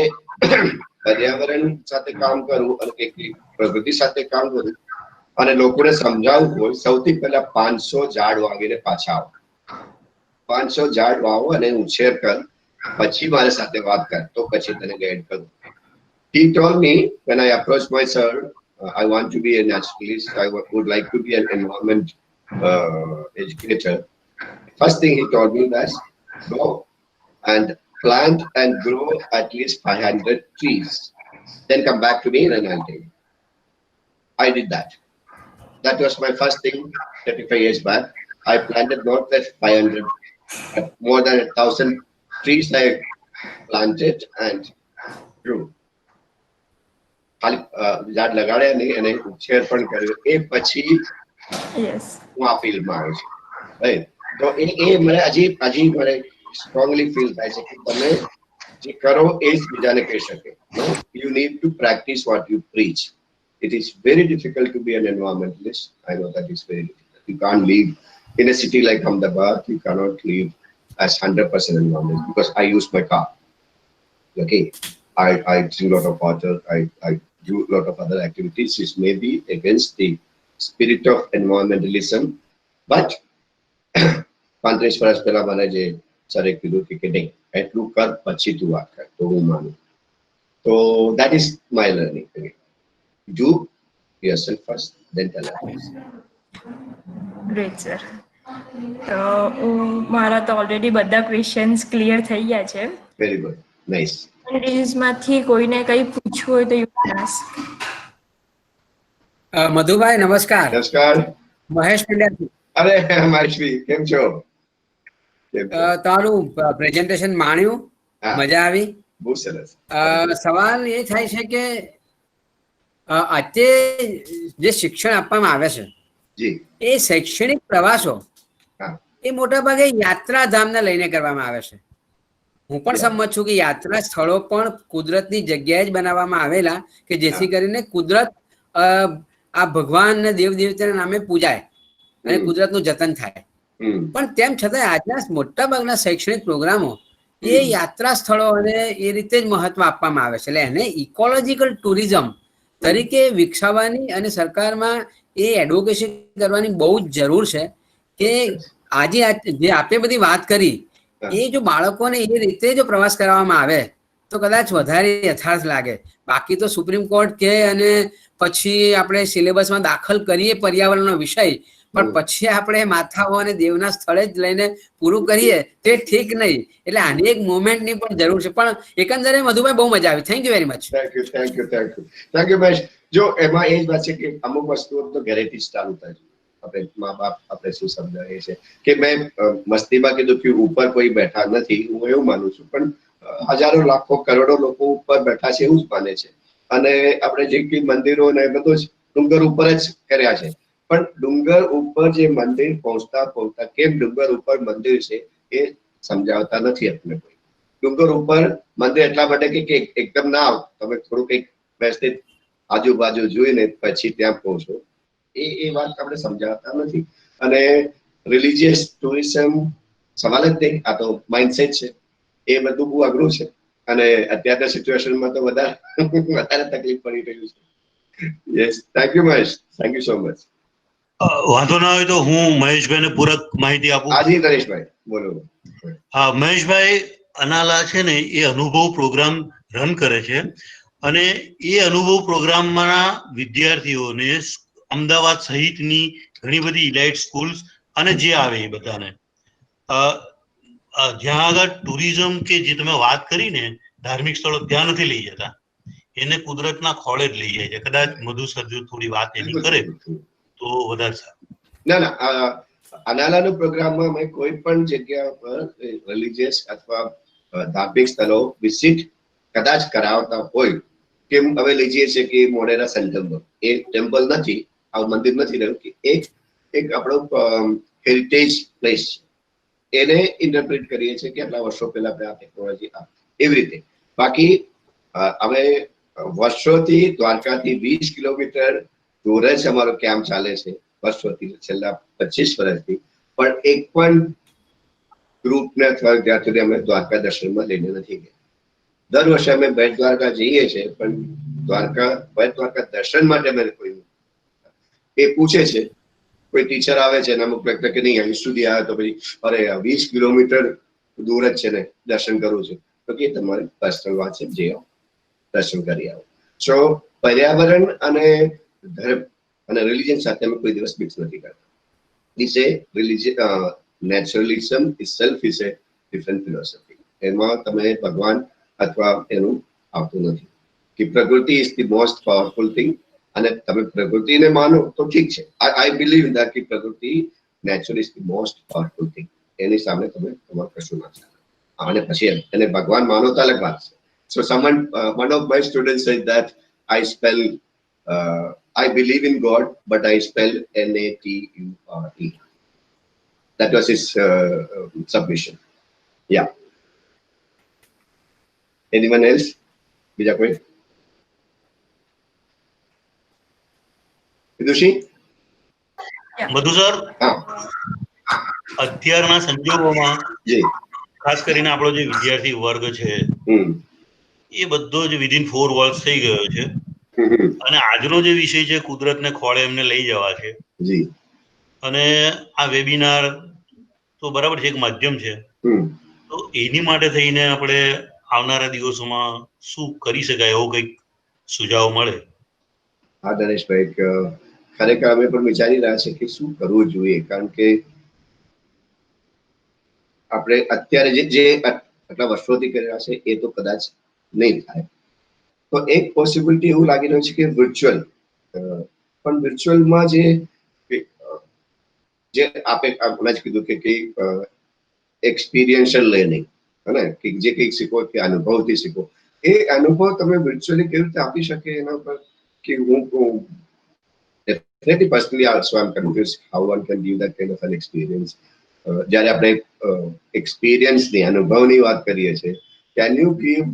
પર્યાવરણ સાથે કામ કરવું અને કંઈક પ્રકૃતિ સાથે કામ કરવું અને લોકોને સમજાવવું હોય, સૌથી પહેલા 500 ઝાડ વાવીને પાછા આવો. 500 ઝાડ વાવો અને ઉછેર કર, પછી મારી સાથે વાત કર, તો પછી તને ગાઈડ કરું. He told me when I approached my sir, I want to be a naturalist, I would like to be an environment educator. First thing he told me was, go and plant and grow at least 500 trees. Then come back to me and I'll tell you. I did that. That was my first thing 35 years back. I planted not that 500, but more than 1,000 trees I planted and grew. ખાલી ઝાડ લગાડ્યા નહીં અને ઉછેર પણ કર્યો. એ પછી હું આ ફિલ્ડમાં આવ્યો છું. રાઈટ, તો એ મને હજી મને સ્ટ્રોંગલી ફીલ થાય છે કે તમે જે કરો એ જ બીજાને કહી શકે. You need to practice what you preach. It is very difficult to be an environmentalist. I know that is very difficult. You can't live in a city like Ahmedabad. You cannot live as 100% environmentalist because I use my car. Okay, I drink a lot of water. I do a lot of other activities which may be against the spirit of environmentalism. But 35 વર્ષ પહેલા મને જે સરે કીધું કે નહીં, એટલું કર પછી તું વાત કર, તો હું માનું. તો that is my learning. Do yourself first, then tell others.
Great, sir. તો મારા તો ઓલરેડી બધા ક્વેશ્ચન્સ ક્લિયર થઈ ગયા છે.
Very good, nice.
માંથી કોઈને કંઈ પૂછવું હોય તો યુ કેન આસ્ક.
મધુભાઈ નમસ્કાર.
નમસ્કાર.
મહેશ પંડ્યા.
અરે મહેશભાઈ, કેમ છો?
તારું પ્રેઝન્ટેશન માણ્યું, મજા આવી.
બહુ સરસ.
સવાલ એ થાય છે કે અત્યારે જે શિક્ષણ આપવામાં આવે છે એ શૈક્ષણિક પ્રવાસો એ મોટા ભાગે યાત્રાધામને લઈને કરવામાં આવે છે. હું પણ સંમત છું કે યાત્રા સ્થળો પણ કુદરતની જગ્યાએ જ બનાવવામાં આવેલા કે જેથી કરીને કુદરત આ ભગવાન ને દેવ દેવતાના નામે પૂજાય અને કુદરતનું જતન થાય. પણ તેમ છતાં આજના મોટા ભાગના શૈક્ષણિક પ્રોગ્રામો એ યાત્રા સ્થળો અને એ રીતે જ મહત્વ આપવામાં આવે છે. એટલે એને ઇકોલોજીકલ ટુરિઝમ તરીકે વિકસાવવાની અને સરકારમાં એ એડવોકેસી કરવાની બહુ જ જરૂર છે કે આજે જે આપણે બધી વાત કરી એ જો બાળકોને એ રીતે જો પ્રવાસ કરવામાં આવે તો કદાચ વધારે યથાર્થ લાગે. બાકી તો સુપ્રીમ કોર્ટ કે અને પછી આપણે સિલેબસમાં દાખલ કરીએ પર્યાવરણનો વિષય, પણ પછી આપણે માથાઓ અને દેવના સ્થળે જ લઈને પૂરું કરીએ તે ઠીક નહીં. એટલે આની એક મુવમેન્ટની પણ જરૂર છે. પણ એકંદરે મધુભાઈ બહુ મજા આવી. Thank you very much.
Thank you Mahesh. જો એમાં એ જ વાત છે કે અમુક વસ્તુઓ તો ઘરેથી જ ચાલુ થાય છે. આપણે મા બાપ આપણે શું સમજાવીએ છે કે મેં મસ્તીમાં કીધું કે ઉપર કોઈ બેઠા નથી, હું એવું માનું છું, પણ હજારો લાખો કરોડો લોકો ઉપર બેઠા છે એવું જ માને છે. અને આપણે જે કે મંદિરો ને બધું જ ડુંગર ઉપર જ કર્યા છે, પણ ડુંગર ઉપર જે મંદિર પહોંચતા કેમ ડુંગર ઉપર મંદિર છે એ સમજાવતા નથી આપણે કોઈ. ડુંગર ઉપર મંદિર એટલા માટે કે એકદમ ના આવ, તમે થોડું કંઈક વ્યવસ્થિત આજુબાજુ જોઈને પછી ત્યાં પહોંચો, એ વાત આપણે સમજાવતા નથી. અને રિલિજિયસ ટુરિઝમ સવાલ જ નહીં, આ તો માઇન્ડસેટ છે. એ બધું બહુ અઘરું છે અને અત્યારના સિચ્યુએશનમાં તો વધારે તકલીફ પડી રહ્યું છે. Yes, thank you Mahesh, thank you so much.
વાંધો ના હોય તો હું મહેશભાઈને પૂરક માહિતી આપું.
હાજી નરેશભાઈ, બોલો.
હા, મહેશભાઈ અનાલા છે ને એ અનુભવ પ્રોગ્રામ રન કરે છે અને એ અનુભવ પ્રોગ્રામમાં વિદ્યાર્થીઓને અમદાવાદ સહિતની ઘણી બધી ઇલાઇટ સ્કૂલ્સ અને જે આવે એ બધાને જ્યાં આગળ ટુરિઝમ કે જે તમે વાત કરી ને ધાર્મિક સ્થળો ત્યાં નથી લઈ જતા, એને કુદરતના ખોળે જ લઈ જાય છે. કદાચ મધુ સર જો થોડી વાત એની કરે તો વધારે સારું.
ના, અનાલાનો પ્રોગ્રામમાં મેં કોઈ પણ જગ્યા પર રિલિજિયસ અથવા ધાર્મિક સ્થળો વિઝિટ કદાચ કરાવતા હોય, કેમ હવે લઈએ છીએ કે મોઢેરા સન ટેમ્પલ, એ ટેમ્પલ નથી, આ મંદિર નથી રહ્યું, કે એક આપણો હેરિટેજ પ્લેસ છે, એને ઇન્ટરપ્રિટ કરીએ છીએ કે આટલા વર્ષો પહેલા આપણે આ ટેકનોલોજી એવી રીતે. બાકી અમે વર્ષોથી દ્વારકાથી 20 કિલોમીટર દૂર જ અમારો કેમ્પ ચાલે છે, વર્ષોથી, છેલ્લા 25 વર્ષથી. પણ એક પણ ગ્રુપને અથવા વિદ્યાર્થીઓને અમે દ્વારકા દર્શનમાં લઈને નથી ગયા. દર વર્ષે અમે બેટ દ્વારકા જઈએ છીએ, પણ બેટ દ્વારકા દર્શન માટે અમે કોઈ એ પૂછે છે, કોઈ ટીચર આવે છે અને અમુક વ્યક્તિ કે નહીં અહીં સુધી આવે તો પછી અરે 20 કિલોમીટર દૂર જ છે ને દર્શન કરવું છે, તો કે તમારી પર્સનલ વાત છે, જે આવો દર્શન કરી આવો. સો પર્યાવરણ અને ધર્મ અને રિલિજન સાથે અમે કોઈ દિવસ મિક્સ નથી કરતા. It's a religion, naturalism itself is a different philosophy. એમાં તમે ભગવાન અથવા એનું આવતું નથી કે પ્રકૃતિ is the most powerful thing, અને તમે પ્રકૃતિને માનો તો ઠીક છે. આઈ બિલીવ ઇન ધેટ કે પ્રકૃતિ nature is the most powerful thing. એની સામે તમે તમારું કશું ના ચાલે. અને પછી એને ભગવાન માનો તો અલગ વાત છે. So one of my students said that I believe in God, but I spell Nature. That was his submission. Yeah. Anyone else? બીજા કોઈ? વિદુષી?
મધુ સર, અત્યારના સંજોગોમાં ખાસ કરીને આપણો જે વિદ્યાર્થી વર્ગ છે એ બધો જ વિધિન 4 વર્ષ થઈ ગયો છે અને આજનો જે વિષય છે કુદરતને ખોળે એમને લઈ જવા છે. અને આ વેબિનાર તો બરાબર છે, એક માધ્યમ છે, તો એની માટે થઈને આપણે આવનારા દિવસોમાં શું કરી શકાય એવો કંઈક સુઝાવ મળે?
હા નરેશભાઈ, ખરેખર અમે પણ વિચારી રહ્યા છે કે શું કરવું જોઈએ, કારણ કે આપણે અત્યારે જે આટલા વર્ષોથી કરી રહ્યા છે એ તો કદાચ નહીં થાય. તો એક પોસિબિલિટી એવું લાગી રહ્યું છે કે વર્ચ્યુઅલ, પણ વર્ચ્યુઅલમાં જે આપે હમણાં જ કીધું કે એક્સપિરિયન્શિયલ લર્નિંગ, હે કે જે કંઈક શીખો કે અનુભવથી શીખો, એ અનુભવ તમે વર્ચ્યુઅલી કેવી રીતે આપી શકે એના પર કે હું definitely personally also I'm confused how one can give that kind of an experience. જ્યારે આપણે એક્સપિરિયન્સની અનુભવની વાત કરીએ છીએ, can you give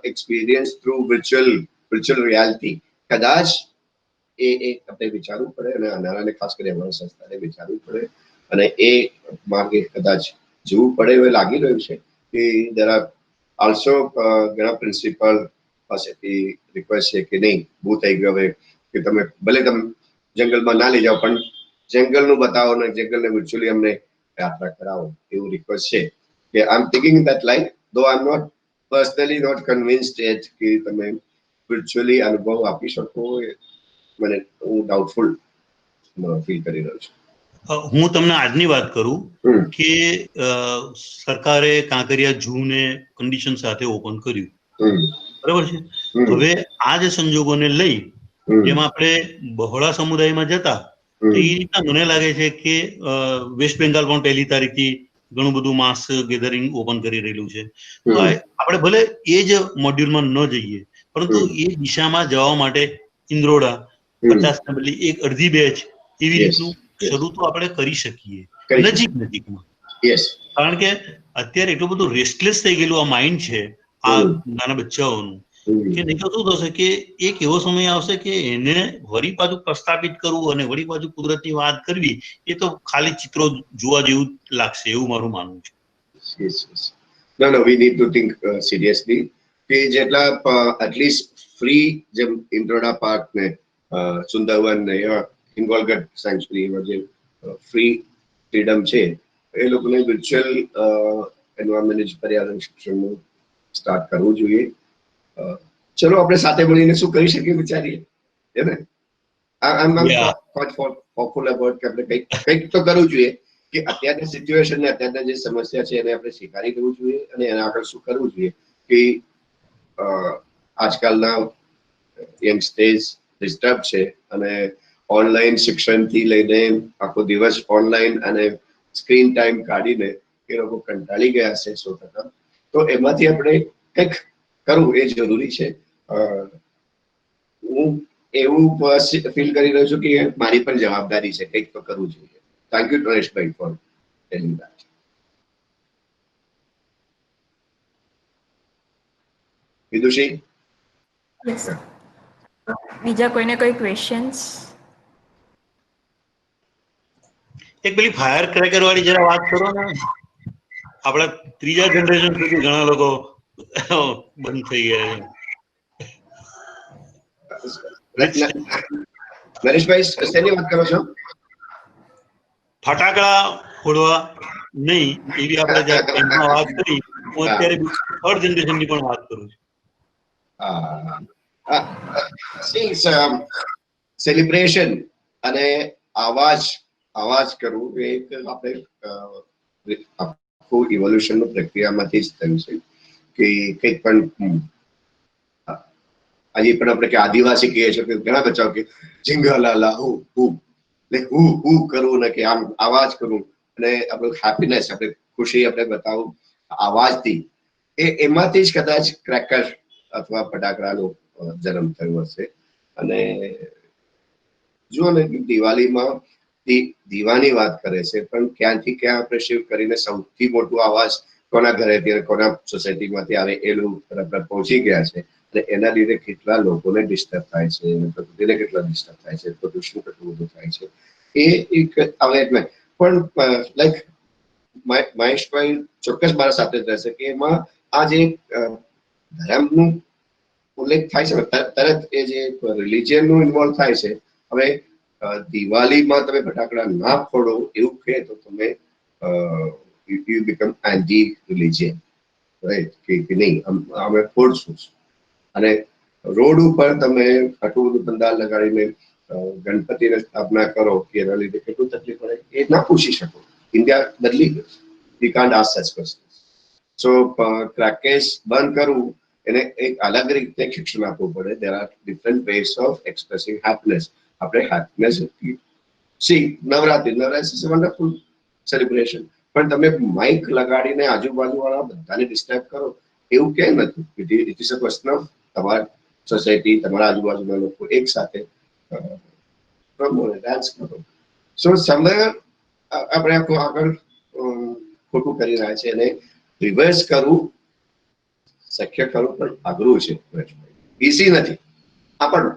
experience through virtual reality? કદાચ એ આપણે વિચારવું પડે અને અનારાને ખાસ કરી અમારા સંસ્થાને વિચારવું પડે અને એ માર્ગે કદાચ જવું પડે એવું લાગી રહ્યું છે કે there are also ઘણા પ્રિન્સિપલ પાસેથી રિક્વેસ્ટ છે કે નહીં બહુ થઈ ગયું હવે, કે તમે ભલે તમે જંગલમાં ના લઈ જાઓ પણ જંગલનું બતાવો ને જંગલને વર્ચ્યુઅલી અમને યાત્રા કરાવો, એવું રિક્વેસ્ટ છે. કે I am thinking that line, though I am not personally not convinced at કે તમે વર્ચ્યુઅલી અનુભવ આપી શકો, મને હું ડાઉટફુલ ફીલ કરી રહ્યો છું.
હું તમને આજની વાત કરું કે સરકારે કાંકરિયા ઝૂને કન્ડિશન સાથે ઓપન કર્યું, બરાબર છે. હવે આ જે સંજોગોને લઈ જેમાં આપણે બહોળા સમુદાયમાં જતા, તો એ રીતના મને લાગે છે કે વેસ્ટ બેંગાલ પણ 1લી તારીખથી ઘણું બધું માસ ગેધરિંગ ઓપન કરી રહેલું છે. તો આપણે ભલે એ જ મોડ્યુલમાં ન જઈએ, પરંતુ એ દિશામાં જવા માટે ઇન્દ્રોડા 50 ને બદલે એક અડધી બેચ એવી રીતનું શરૂ તો આપણે કરી શકીએ નજીકમાં. કારણ કે અત્યારે એટલું બધું રેસ્ટલેસ થઈ ગયેલું આ માઇન્ડ છે આ નાના બચ્ચાઓનું, કે નહીં તો શું થશે કે એક એવો સમય આવશે કે એને વળી પાછું પ્રસ્થાપિત કરવું અને વળી પાછું કુદરતની વાત કરવી એ તો ખાલી ચિત્રો જોવા જેવું લાગશે, એવું મારું માનવું છે.
No, we need to think seriously કે જેટલા એટલીસ્ટ ફ્રી જેમ ઇન્દ્રોડા પાર્ક ને સુંદરવન ને એવા ઇન્વોલ્ગડ સેન્ચુરી એવા જે ફ્રી ફ્રીડમ છે એ લોકોને વર્ચ્યુઅલ એન્વાયરમેન્ટ પર્યાવરણ શિક્ષણનું સ્ટાર્ટ કરવું જોઈએ. ચલો આપણે સાથે મળીને શું કરી શકીએ વિચારીએ, હે ને? હોપફુલ અબાઉટ કે આપણે કંઈક તો કરવું જોઈએ કે અત્યારની સિચ્યુએશન ને અત્યારના જે સમસ્યા છે એને આપણે સ્વીકારી કરવું જોઈએ અને એના આગળ શું કરવું જોઈએ કે આજકાલના યંગસ્ટર્સ ડિસ્ટર્બ છે અને ઓનલાઈન શિક્ષણથી લઈને આખો દિવસ ઓનલાઈન અને સ્ક્રીન ટાઈમ કાઢીને એ લોકો કંટાળી ગયા છે 100%. તો એમાંથી આપણે કંઈક કરવું એ જરૂરી છે. હું એવું ફીલ કરી રહ્યો છું કે મારી પણ જવાબદારી છે, કંઈક તો કરવું જોઈએ. Thank you, Nareshbhai, for telling that. વિદુષી,
બીજા કોઈને કોઈ ક્વેશ્ચન્સ?
એક પેલી ફાયર ક્રેકર વાળી જરા વાત કરો ને. આપણા ત્રીજા જનરેશન સુધી ઘણા લોકો બંધ થઈ ગયા છે.
નરેશભાઈ શેની વાત કરો છો?
ફટાકડા ફોડવા નહીં એવી આપણે જ્યારે વાત કરી, હું અત્યારે થર્ડ જનરેશનની પણ વાત કરું
છું. સેલિબ્રેશન અને આવાજ કરવું એ એક આપણે આખું ઇવોલ્યુશનની પ્રક્રિયામાંથી જ થયું છે કે કંઈક પણ આજે પણ આપણે કે આદિવાસી કહીએ છીએ કે ઘણા બચ્ચાઓ કે ઝીંગાલાલા હું કરું ને કે આમ અવાજ કરું અને આપણું હેપીનેસ, આપણે ખુશી આપણે બતાવું અવાજથી, એમાંથી જ કદાચ ક્રેકર અથવા ફટાકડાનો જન્મ થયો હશે. અને જુઓ ને દિવાળીમાં દીવાની વાત કરે છે પણ ક્યાંથી ક્યાં આપણે શિફ્ટ કરીને સૌથી મોટું અવાજ કોના ઘરેથી કોના સોસાયટીમાંથી આવે એ લોકો બરાબર પહોંચી ગયા છે અને એના લીધે કેટલા લોકોને ડિસ્ટર્બ થાય છે, પ્રકૃતિને કેટલા ડિસ્ટર્બ થાય છે, પ્રદૂષણ કેટલું બધું થાય છે. એ એક અવેરનેસ પણ લાઈક મહેશભાઈ ચોક્કસ મારા સાથે જ રહેશે કે એમાં આ જે ધર્મનું ઉલ્લેખ થાય છે તરત એ જે રિલિજિયનનું ઇન્વોલ્વ થાય છે. હવે દિવાળીમાં તમે ફટાકડા ના ફોડો એવું કહે તો તમે you become anti religion, right? કે નહીં અમે ફોડશું. અને રોડ ઉપર તમે આટલું બધું પંડાલ લગાડીને ગણપતિને સ્થાપના કરો કે એના લીધે કેટલું તકલીફ પડે એ ના પૂછી શકો. ઇન્ડિયા બદલી ગયું. You can't ask such questions. So crackers બંધ કરવું એને એક અલગ રીતે શિક્ષણ આપવું પડે. There are different ways of expressing happiness. આપણે happiness Navratri is wonderful celebration, પણ તમે માઇક લગાડીને આજુબાજુ વાળા બધાને ડિસ્ટર્બ કરો એવું કેમ નથી? It is a question of તમારા સોસાયટી, તમારા આજુબાજુના લોકો એક સાથે ડાન્સ કરો. સો સમય આપણે આખું આગળ ખોટું કરી રહ્યા છે અને રિવર્સ કરવું શક્ય ખરું પણ અઘરું છે, ઈઝી નથી. આ પણ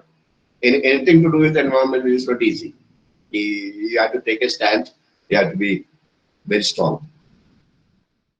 anything to do with environment is not easy. You have to take a stand. You have to be very strong.